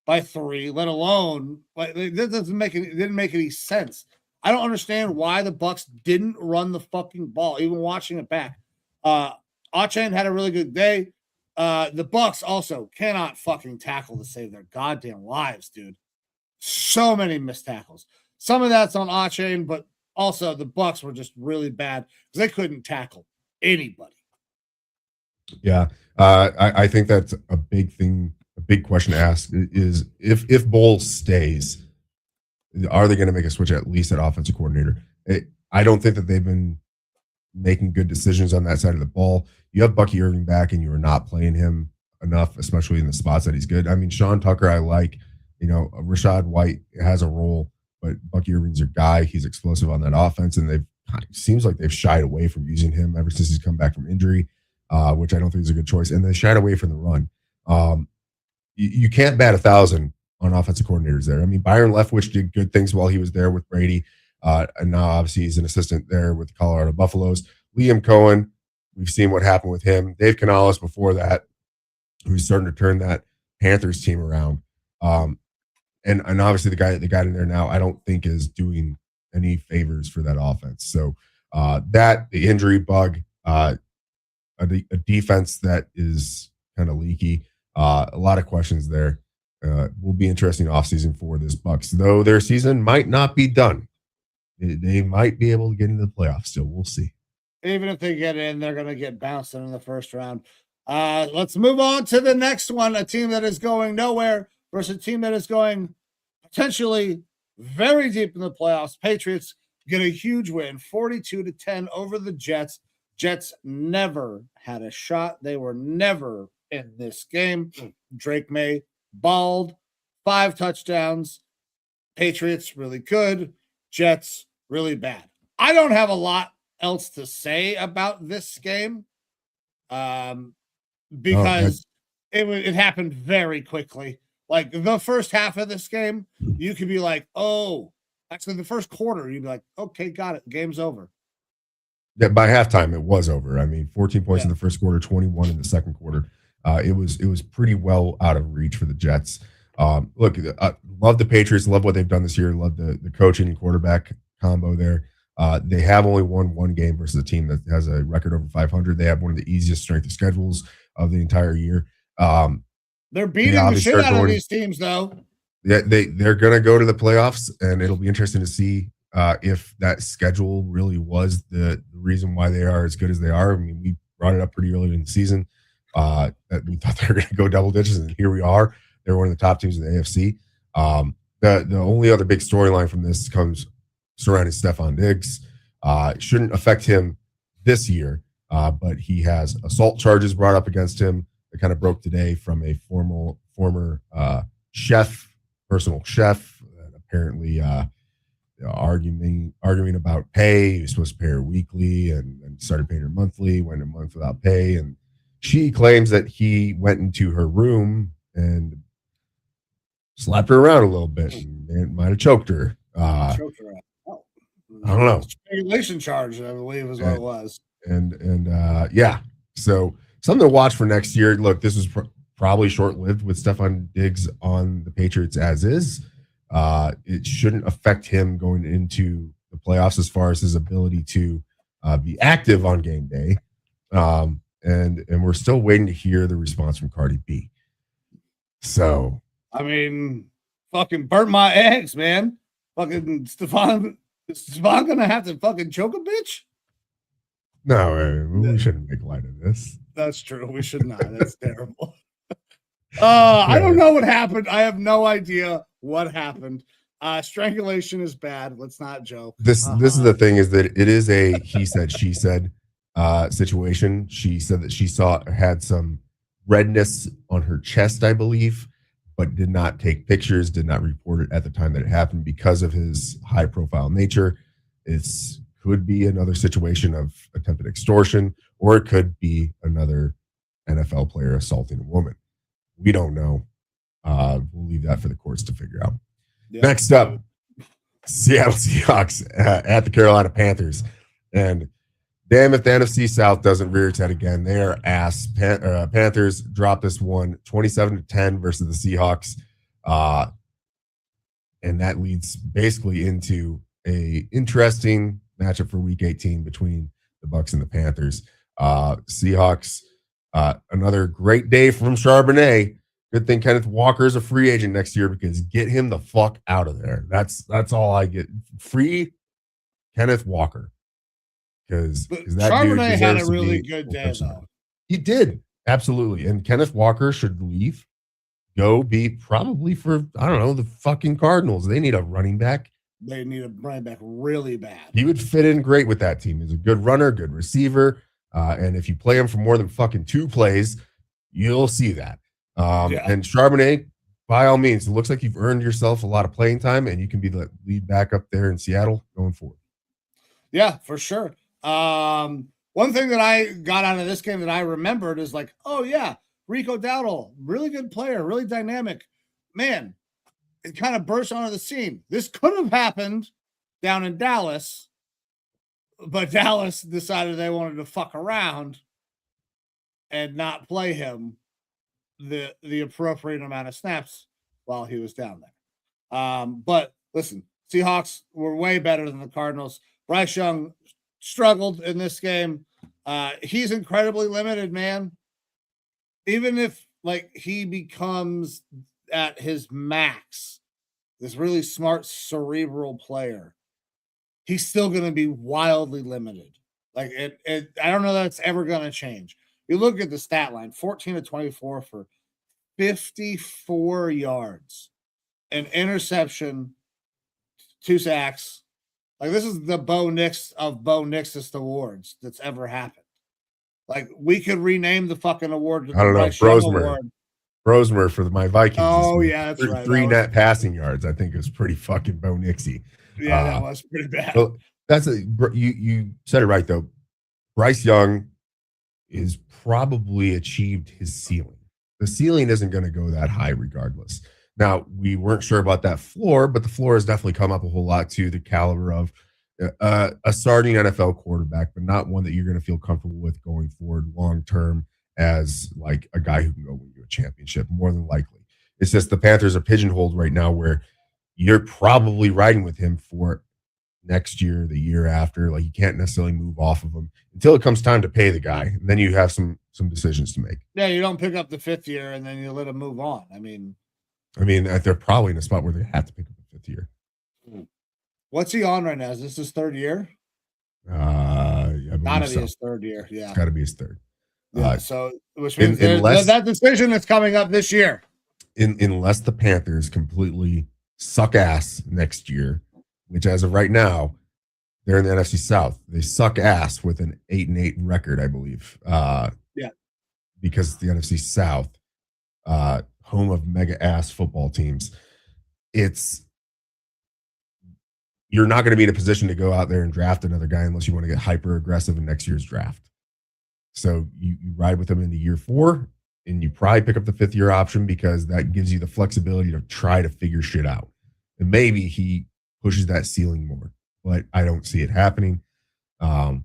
by 3, let alone, that didn't make any sense. I don't understand why the Bucs didn't run the fucking ball, even watching it back. Achane had a really good day. The Bucs also cannot fucking tackle to save their goddamn lives, dude. So many missed tackles. Some of that's on Achane, but Also, the Bucs were just really bad because they couldn't tackle anybody. Yeah, I think that's a big thing. A big question to ask is if Bowles stays, are they going to make a switch at least at offensive coordinator? I don't think that they've been making good decisions on that side of the ball. You have Bucky Irving back, and you are not playing him enough, especially in the spots that he's good. I mean, Sean Tucker, I like. Rashad White has a role, but Bucky Irving's your guy. He's explosive on that offense, and it seems like they've shied away from using him ever since he's come back from injury, which I don't think is a good choice. And they shied away from the run. You can't bat 1,000 on offensive coordinators there. I mean, Byron Leftwich did good things while he was there with Brady, and now obviously he's an assistant there with the Colorado Buffaloes. Liam Cohen, we've seen what happened with him. Dave Canales before that, who's starting to turn that Panthers team around. And obviously the guy in there now, I don't think is doing any favors for that offense. So the injury bug, a defense that is kind of leaky, a lot of questions there. Will be interesting offseason for this Bucs, though their season might not be done. They might be able to get into the playoffs still. We'll see. Even if they get in, they're going to get bounced in the first round. Let's move on to the next one. A team that is going nowhere versus a team that is going potentially very deep in the playoffs. Patriots get a huge win, 42-10 over the Jets. Jets never had a shot. They were never in this game. Drake Maye balled, 5 touchdowns. Patriots really good. Jets really bad. I don't have a lot else to say about this game because it happened very quickly. Like the first half of this game, you could be like, oh, actually the first quarter, you'd be like, okay, got it. Game's over. Yeah, by halftime, it was over. I mean, 14 points in the first quarter, 21 in the second quarter. It was pretty well out of reach for the Jets. Look, love the Patriots, love what they've done this year, love the coaching and quarterback combo there. They have only won one game versus a team that has a record over 500. They have one of the easiest strength of schedules of the entire year. They're beating the shit out of these teams, though. Yeah, they're going to go to the playoffs, and it'll be interesting to see if that schedule really was the reason why they are as good as they are. I mean, we brought it up pretty early in the season that we thought they were going to go double digits, and here we are. They're one of the top teams in the AFC. The only other big storyline from this comes surrounding Stephon Diggs. It shouldn't affect him this year, but he has assault charges brought up against him that kind of broke today from a former personal chef, apparently arguing about pay. He was supposed to pay her weekly and started paying her monthly, went a month without pay. And she claims that he went into her room and slapped her around a little bit and might have choked her. Choked her out. Oh. I don't know. Strangulation charge, I believe, is what it was. Yeah. So something to watch for next year. Look, this was probably short-lived with Stephon Diggs on the Patriots as is. It shouldn't affect him going into the playoffs as far as his ability to be active on game day. And we're still waiting to hear the response from Cardi B. So, I mean, fucking burnt my eggs, man. Fucking Stephon gonna have to fucking choke a bitch? No, we shouldn't make light of this. That's true. We should not. That's terrible. I don't know what happened. I have no idea what happened. Strangulation is bad. Let's not joke. This is the thing, is that it is a he said, she said situation. She said that she had some redness on her chest, I believe, but did not take pictures, did not report it at the time that it happened because of his high profile nature. It's could be another situation of attempted extortion, or it could be another NFL player assaulting a woman. We don't know. We'll leave that for the courts to figure out. Yeah. Next up, Seattle Seahawks at the Carolina Panthers. And damn if the NFC South doesn't rear its head again. They are ass. Panthers dropped this one 27-10 versus the Seahawks. And that leads basically into a interesting matchup for Week 18 between the Bucs and the Panthers. Seahawks, another great day from Charbonnet. Good thing Kenneth Walker is a free agent next year, because get him the fuck out of there. That's all I get. Free Kenneth Walker. Because that Charbonnet dude had a deserves to really be good day, though. He did. Absolutely. And Kenneth Walker should leave. Go be probably for, I don't know, the fucking Cardinals. They need a running back. They need a running back really bad. He would fit in great with that team. He's a good runner, good receiver. And if you play him for more than fucking 2 plays, you'll see that. And Charbonnet, by all means, it looks like you've earned yourself a lot of playing time, and you can be the lead back up there in Seattle going forward. Yeah, for sure. One thing that I got out of this game that I remembered is like, oh yeah, Rico Dowdle, really good player, really dynamic. Man, it kind of burst onto the scene. This could have happened down in Dallas, but Dallas decided they wanted to fuck around and not play him the appropriate amount of snaps while he was down there. But listen, Seahawks were way better than the Cardinals. Bryce Young struggled in this game. He's incredibly limited, man. Even if like he becomes at his max, this really smart cerebral player, he's still going to be wildly limited. Like I don't know that it's ever going to change. You look at the stat line, 14 to 24 for 54 yards, an interception, 2 sacks. Like this is the Bo Nix of Bo Nixest awards that's ever happened. Like we could rename the fucking award. I don't know, Brosmer for my Vikings. Oh yeah, that's right. 3 net passing yards. I think it was pretty fucking Bo Nixy. Yeah, that was pretty bad. So you said it right though. Bryce Young is probably achieved his ceiling. The ceiling isn't going to go that high regardless. Now, we weren't sure about that floor, but the floor has definitely come up a whole lot to the caliber of a starting NFL quarterback, but not one that you're going to feel comfortable with going forward long-term as like a guy who can go win you a championship, more than likely. It's just the Panthers are pigeonholed right now where you're probably riding with him for next year, the year after. Like you can't necessarily move off of him until it comes time to pay the guy. And then you have some decisions to make. Yeah, you don't pick up the 5th year and then you let him move on. I mean, they're probably in a spot where they have to pick up the 5th year. What's he on right now? Is this his 3rd year? Gotta be his 3rd year. Yeah, it's got to be his 3rd. Yeah. So, which means that decision is coming up this year. Unless the Panthers completely suck ass next year, which as of right now, they're in the NFC South. They suck ass with an 8-8 record, I believe. Because the NFC South, home of mega ass football teams, you're not going to be in a position to go out there and draft another guy unless you want to get hyper aggressive in next year's draft. So you ride with them into year 4, and you probably pick up the 5th year option because that gives you the flexibility to try to figure shit out. And maybe he pushes that ceiling more, but I don't see it happening. Look,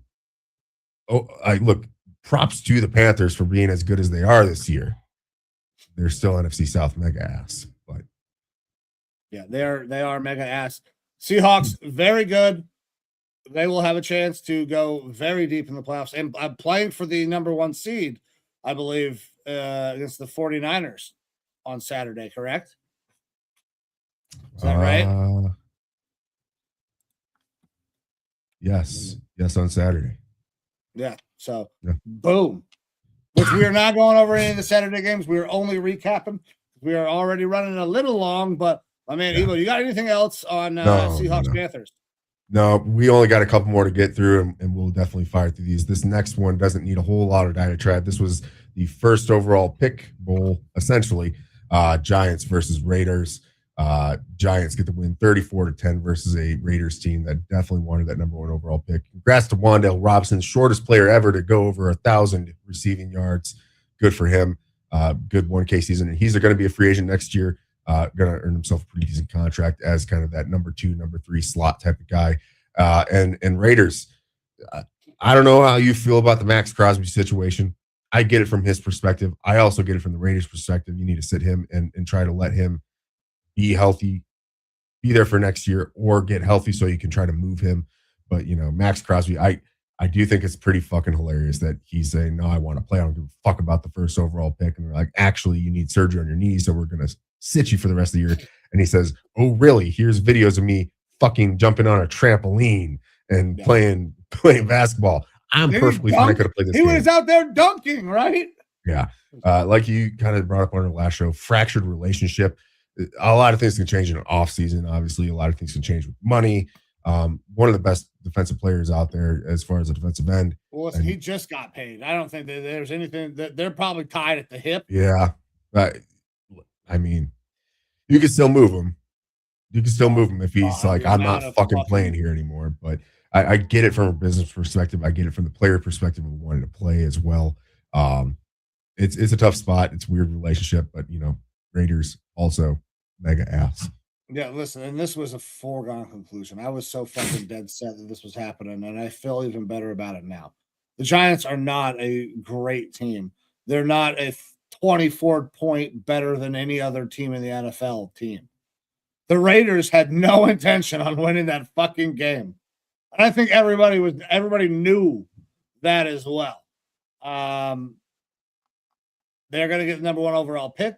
props to the Panthers for being as good as they are this year. They're still NFC South mega ass, but yeah, they are mega ass. Seahawks, very good. They will have a chance to go very deep in the playoffs. And I'm playing for the number 1 seed, I believe, against the 49ers on Saturday, correct? Is that right? Yes, on Saturday. Yeah, so boom. Which we are not going over any of the Saturday games. We are only recapping. We are already running a little long, but I mean, Evo, you got anything else on Seahawks Panthers? No, we only got a couple more to get through, and we'll definitely fire through these. This next one doesn't need a whole lot of diatribe. This was the first overall pick bowl, essentially. Giants versus Raiders. Giants get the win 34-10 versus a Raiders team that definitely wanted that number 1 overall pick. Congrats to Wan'Dale Robinson, shortest player ever to go over 1,000 receiving yards. Good for him. Good 1K season. And he's going to be a free agent next year. Going to earn himself a pretty decent contract as kind of that number 2, number 3 slot type of guy. And Raiders, I don't know how you feel about the Max Crosby situation. I get it from his perspective. I also get it from the Raiders' perspective. You need to sit him and try to let him be healthy, be there for next year, or get healthy so you can try to move him. But, Max Crosby, I do think it's pretty fucking hilarious that he's saying, no, I want to play. I don't give a fuck about the first overall pick. And they're like, actually, you need surgery on your knees, so we're going to sit you for the rest of the year. And he says, oh, really? Here's videos of me fucking jumping on a trampoline and playing basketball. I'm perfectly fine. I could have played this game. He was out there dunking, right? Yeah. Like you kind of brought up on our last show, fractured relationship. A lot of things can change in an off season. Obviously, a lot of things can change with money. One of the best defensive players out there as far as a defensive end. Well, listen, he just got paid. I don't think that there's anything that they're probably tied at the hip. Yeah. I mean, you can still move him. You can still move him if he's like, I'm not fucking playing here anymore. But I get it from a business perspective. I get it from the player perspective of wanting to play as well. It's a tough spot. It's a weird relationship, but Raiders also mega ass. Yeah, listen, and this was a foregone conclusion. I was so fucking dead set that this was happening, and I feel even better about it now. The Giants are not a great team. They're not a 24-point better than any other team in the NFL team. The Raiders had no intention on winning that fucking game. And I think everybody knew that as well. They're going to get the number 1 overall pick.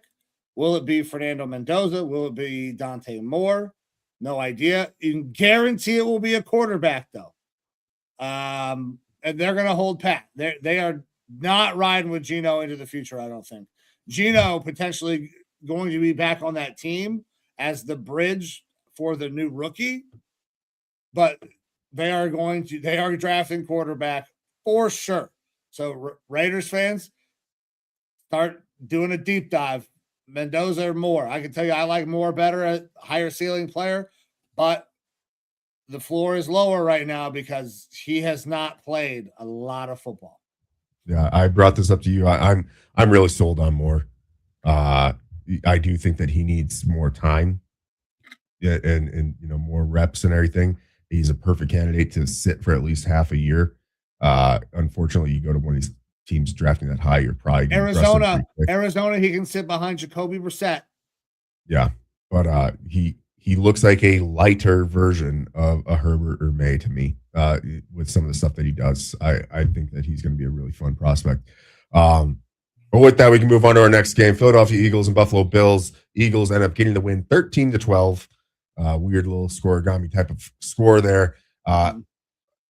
Will it be Fernando Mendoza? Will it be Dante Moore? No idea. You can guarantee it will be a quarterback, though. And they're going to hold pat. They are not riding with Geno into the future, I don't think. Geno potentially going to be back on that team as the bridge for the new rookie. But they are drafting quarterback for sure. So Raiders fans, start doing a deep dive. Mendoza or Moore. I can tell you I like Moore better, a higher ceiling player, but the floor is lower right now because he has not played a lot of football. Yeah, I brought this up to you. I'm really sold on Moore. I do think that he needs more time, and more reps and everything. He's a perfect candidate to sit for at least half a year. Unfortunately, you go to one of these teams drafting that high, you're probably Arizona, he can sit behind Jacoby Brissett. Yeah, but he looks like a lighter version of a Herbert or Maye to me with some of the stuff that he does. I think that he's going to be a really fun prospect. But with that, we can move on to our next game. Philadelphia Eagles and Buffalo Bills. Eagles end up getting the win 13-12. Weird little scoregami type of score there.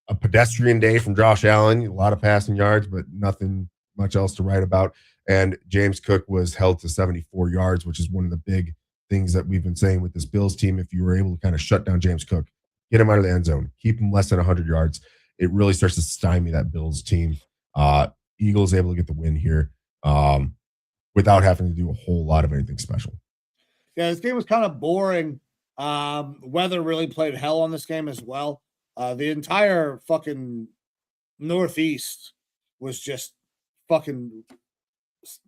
A pedestrian day from Josh Allen, a lot of passing yards, but nothing much else to write about. And James Cook was held to 74 yards, which is one of the big things that we've been saying with this Bills team. If you were able to kind of shut down James Cook, get him out of the end zone, keep him less than 100 yards, it really starts to stymie that Bills team. Eagles able to get the win here without having to do a whole lot of anything special. Yeah, this game was kind of boring. Weather really played hell on this game as well. The entire fucking Northeast was just fucking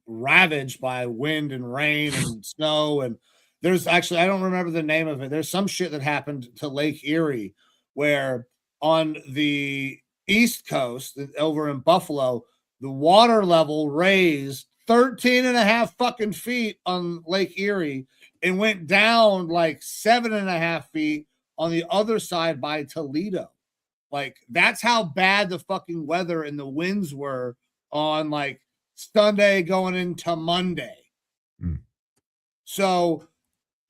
ravaged by wind and rain and snow. And there's actually, I don't remember the name of it. There's some shit that happened to Lake Erie where on the East Coast over in Buffalo, the water level raised 13 and a half fucking feet on Lake Erie and went down like 7.5 feet on the other side by Toledo. Like, that's how bad the fucking weather and the winds were on like Sunday going into Monday. So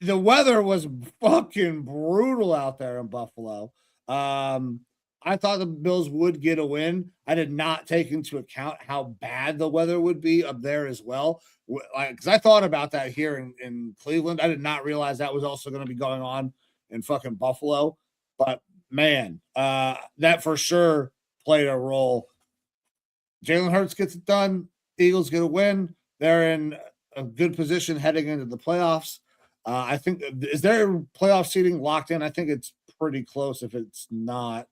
the weather was fucking brutal out there in Buffalo. I thought the Bills would get a win. I did not take into account how bad the weather would be up there as well. Because I thought about that here in Cleveland. I did not realize that was also going to be going on in fucking Buffalo. But, man, that for sure played a role. Jalen Hurts gets it done. Eagles get a win. They're in a good position heading into the playoffs. I think, is their playoff seating locked in? I think it's pretty close if it's not.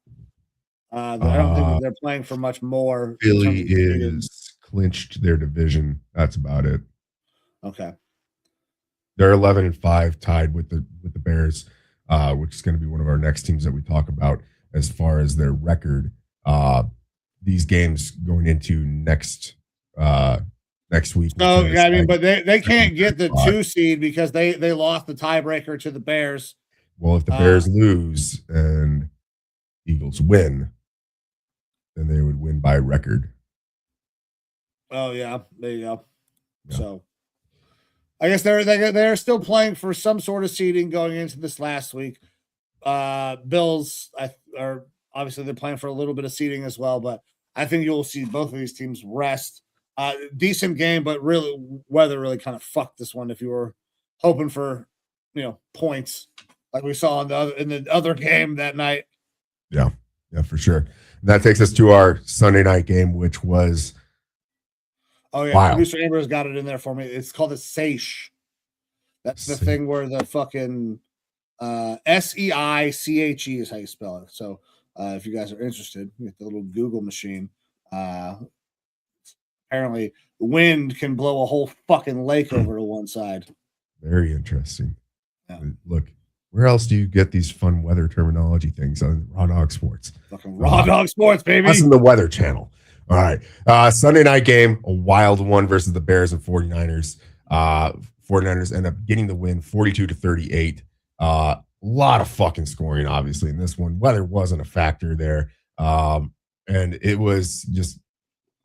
I don't think they're playing for much more. Philly is clinched their division. That's about it. Okay. They're 11-5, tied with the Bears, which is going to be one of our next teams that we talk about as far as their record. These games going into next week. So I mean, but they can't get the 2 seed because they lost the tiebreaker to the Bears. Well, if the Bears lose and Eagles win, then they would win by record. Oh yeah, there you go. Yeah. So I guess they're still playing for some sort of seeding going into this last week. Bills are obviously they're playing for a little bit of seeding as well, but I think you'll see both of these teams rest. Decent game, but really weather really kind of fucked this one if you were hoping for, points like we saw in the other game that night. Yeah, for sure. And that takes us to our Sunday night game, which was Producer Amber's got it in there for me. It's called a Seiche. That's the thing where the fucking Seiche is how you spell it. So if you guys are interested, you get the little Google machine. Apparently, the wind can blow a whole fucking lake over to one side. Very interesting. Yeah. Look, where else do you get these fun weather terminology things on Raw Dog Sports? Fucking Raw Dog Sports, baby. That's in the Weather Channel. All right. Sunday night game, a wild one versus the Bears and 49ers. 49ers end up getting the win 42-38. A lot of fucking scoring, obviously, in this one. Weather wasn't a factor there. And it was just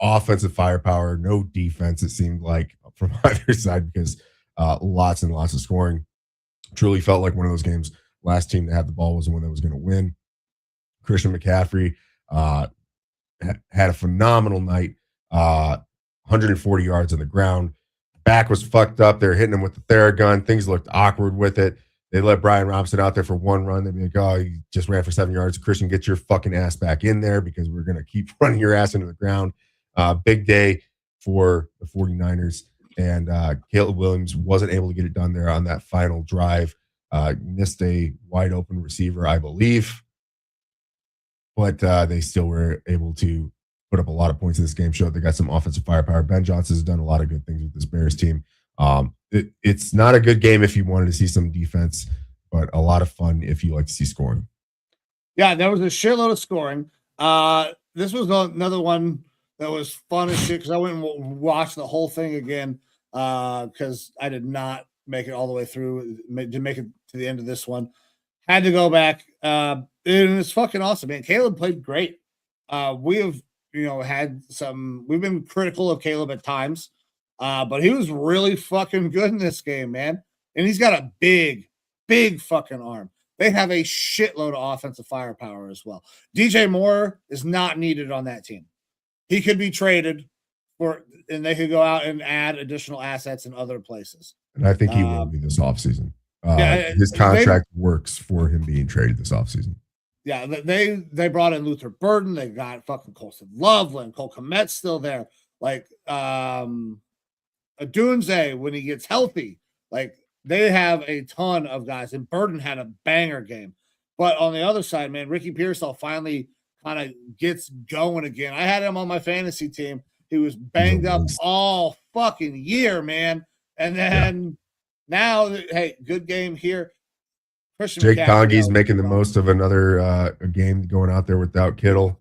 offensive firepower, no defense, it seemed like, from either side, because lots and lots of scoring. Truly felt like one of those games. Last team to have the ball was the one that was going to win. Christian McCaffrey had a phenomenal night, 140 yards on the ground. Back was fucked up. They're hitting him with the Theragun. Things looked awkward with it. They let Brian Robinson out there for one run. They'd be like, oh, you just ran for 7 yards. Christian, get your fucking ass back in there because we're going to keep running your ass into the ground. Big day for the 49ers. And Caleb Williams wasn't able to get it done there on that final drive. Missed a wide open receiver, I believe. But they still were able to put up a lot of points in this game. Showed they got some offensive firepower. Ben Johnson has done a lot of good things with this Bears team. It's not a good game if you wanted to see some defense, but a lot of fun if you like to see scoring. Yeah, there was a shitload of scoring. This was another one that was fun as shit because I went and watched the whole thing again because I did not make it all the way through. Didn't make it to the end of this one. Had to go back. And it's fucking awesome, man. Caleb played great. We have, had some. We've been critical of Caleb at times, but he was really fucking good in this game, man. And he's got a big, big fucking arm. They have a shitload of offensive firepower as well. DJ Moore is not needed on that team. He could be traded and they could go out and add additional assets in other places. And I think he will be this offseason. His contract works for him being traded this offseason. Yeah, they brought in Luther Burden. They got fucking Colson Loveland. Cole Kmet's still there. Like Adunze, when he gets healthy, like they have a ton of guys. And Burden had a banger game. But on the other side, man, Ricky Pearsall finally kind of gets going again. I had him on my fantasy team. He was banged up all fucking year, man. And then now, hey, good game here. Jake Conge's making the most of another game going out there without Kittle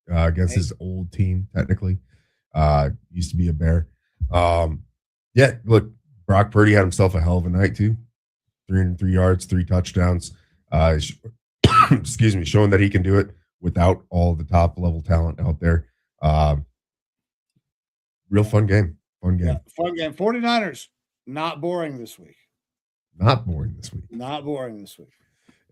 against his old team, technically. Used to be a Bear. Look, Brock Purdy had himself a hell of a night, too. 303 yards, 3 touchdowns. Excuse me, showing that he can do it without all the top-level talent out there. Real fun game. Fun game. Yeah, fun game. 49ers, not boring this week. Not boring this week. Not boring this week.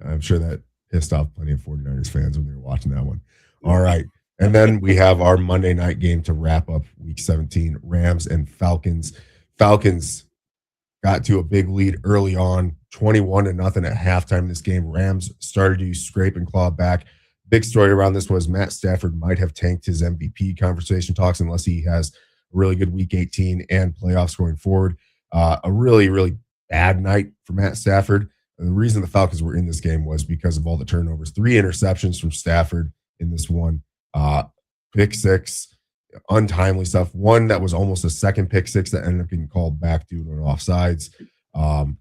I'm sure that pissed off plenty of 49ers fans when they were watching that one. All right. And then we have our Monday night game to wrap up week 17, Rams and Falcons. Falcons got to a big lead early on, 21-0 at halftime in this game. Rams started to scrape and claw back. Big story around this was Matt Stafford might have tanked his MVP conversation talks unless he has a really good week 18 and playoffs going forward. A really, really bad night for Matt Stafford. The reason the Falcons were in this game was because of all the turnovers. 3 interceptions from Stafford in this one. Pick 6, untimely stuff. One that was almost a second pick 6 that ended up getting called back due to an offsides. And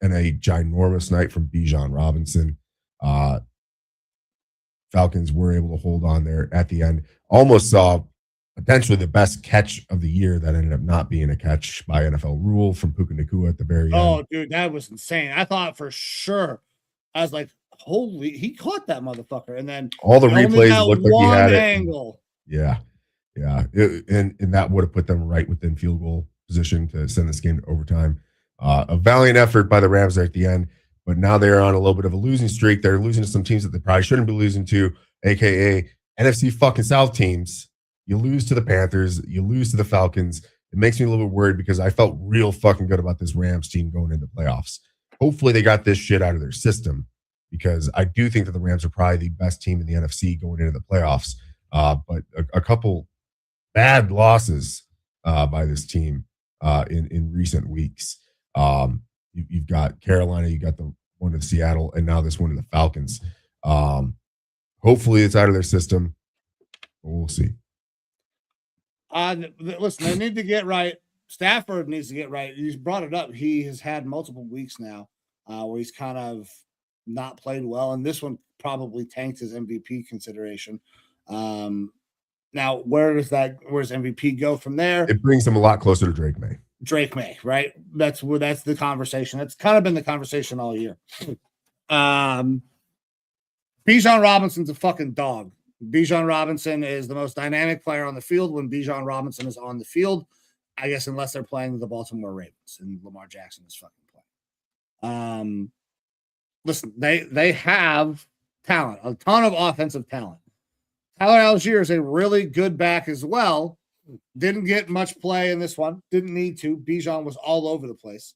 a ginormous night from Bijan Robinson. Falcons were able to hold on there at the end. Almost saw potentially the best catch of the year that ended up not being a catch by NFL rule from Puka Nacua at the very end. Oh, dude, that was insane. I thought for sure. I was like, holy, he caught that motherfucker. And then all the replays looked like he had angle. It. Yeah. And that would have put them right within field goal position to send this game to overtime. A valiant effort by the Rams there at the end. but now they're on a little bit of a losing streak. They're losing to some teams that they probably shouldn't be losing to, aka NFC fucking South teams. You lose to the Panthers, you lose to the Falcons. It makes me a little bit worried because I felt real fucking good about this Rams team going into the playoffs. Hopefully they got this shit out of their system, because I do think that the Rams are probably the best team in the NFC going into the playoffs. But a couple bad losses by this team in recent weeks. You've got Carolina, you got the one to Seattle, and now this one to the Falcons. Hopefully it's out of their system, but we'll see. Listen, they need to get right. Stafford needs to get right. He's brought it up. He has had multiple weeks now where he's kind of not played well, and this one probably tanked his MVP consideration. Now, where's MVP go from there? It brings him a lot closer to Drake Maye. Drake Maye, right? That's the conversation. That's kind of been the conversation all year. Bijan Robinson's a fucking dog. Bijan Robinson is the most dynamic player on the field when Bijan Robinson is on the field. I guess unless they're playing the Baltimore Ravens and Lamar Jackson is fucking playing. Listen, they have talent, a ton of offensive talent. Tyler Algier is a really good back as well. Didn't get much play in this one. Didn't need to. Bijan was all over the place.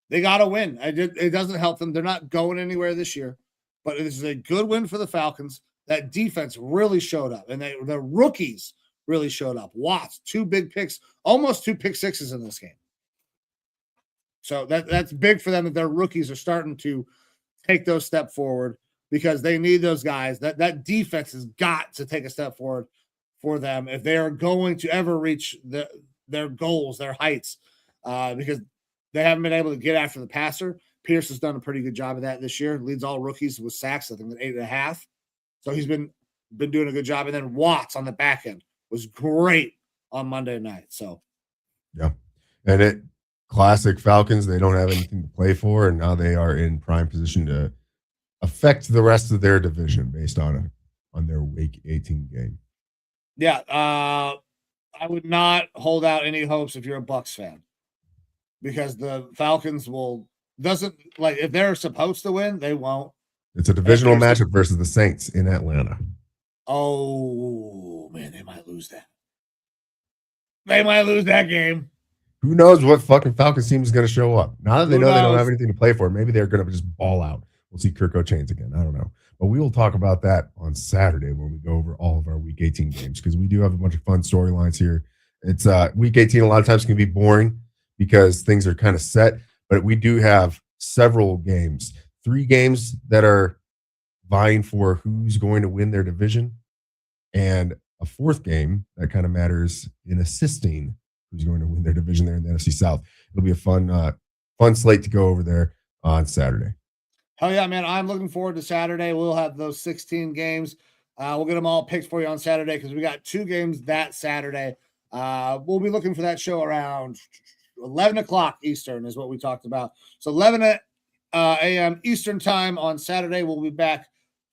They got to win. It doesn't help them. They're not going anywhere this year, but this is a good win for the Falcons. That defense really showed up, and the rookies really showed up. Watts, 2 big picks, almost 2 pick sixes in this game. So that's big for them that their rookies are starting to take those steps forward, because they need those guys. That defense has got to take a step forward for them if they are going to ever reach their goals, their heights, because they haven't been able to get after the passer. Pierce has done a pretty good job of that this year. Leads all rookies with sacks, I think, at 8.5. So he's been doing a good job. And then Watts on the back end was great on Monday night. So, yeah. And classic Falcons, they don't have anything to play for, and now they are in prime position to affect the rest of their division based on their Week 18 game. Yeah, I would not hold out any hopes if you're a Bucs fan, because the Falcons if they're supposed to win, they won't. It's a divisional matchup versus the Saints in Atlanta. Oh, man, they might lose that. They might lose that game. Who knows what fucking Falcons team is going to show up? Now that they know they don't have anything to play for, maybe they're going to just ball out. We'll see Kirk O'Chains again. I don't know. But we will talk about that on Saturday when we go over all of our Week 18 games, because we do have a bunch of fun storylines here. It's Week 18 a lot of times can be boring because things are kind of set, but we do have several games. 3 games that are vying for who's going to win their division, and a 4th game that kind of matters in assisting who's going to win their division there in the NFC South. It'll be a fun slate to go over there on Saturday. Hell yeah, man. I'm looking forward to Saturday. We'll have those 16 games. We'll get them all picked for you on Saturday, because we got 2 games that Saturday. We'll be looking for that show around 11 o'clock Eastern is what we talked about. So 11 a.m. Eastern time on Saturday. We'll be back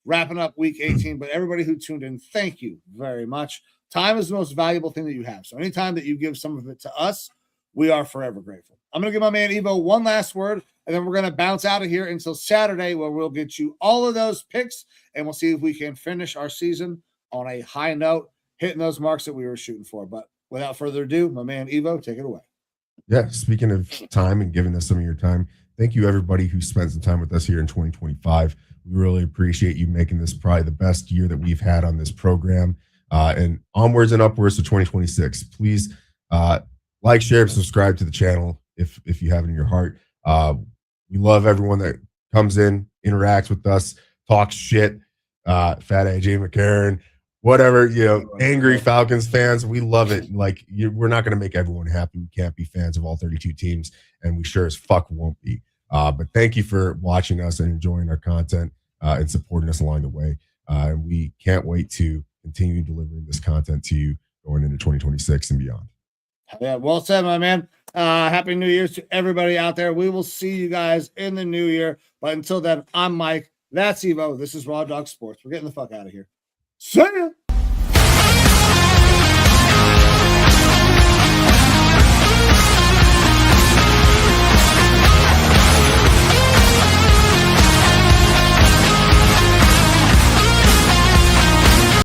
wrapping up Week 18. But everybody who tuned in, thank you very much. Time is the most valuable thing that you have. So anytime that you give some of it to us, we are forever grateful. I'm going to give my man Evo one last word, and then we're going to bounce out of here until Saturday, where we'll get you all of those picks, and we'll see if we can finish our season on a high note, hitting those marks that we were shooting for. But without further ado, my man Evo, take it away. Yeah, speaking of time and giving us some of your time, thank you everybody who spent some time with us here in 2025. We really appreciate you making this probably the best year that we've had on this program, and onwards and upwards to 2026. Please like, share, and subscribe to the channel if you have it in your heart. We love everyone that comes in, interacts with us, talks shit, Fat AJ McCarron, whatever, angry Falcons fans. We love it. Like, we're not going to make everyone happy. We can't be fans of all 32 teams, and we sure as fuck won't be. But thank you for watching us and enjoying our content and supporting us along the way. And we can't wait to continue delivering this content to you going into 2026 and beyond. Yeah, well said, my man. Happy New Year's to everybody out there. We will see you guys in the new year. But until then, I'm Mike. That's Evo. This is Raw Dog Sports. We're getting the fuck out of here. See ya.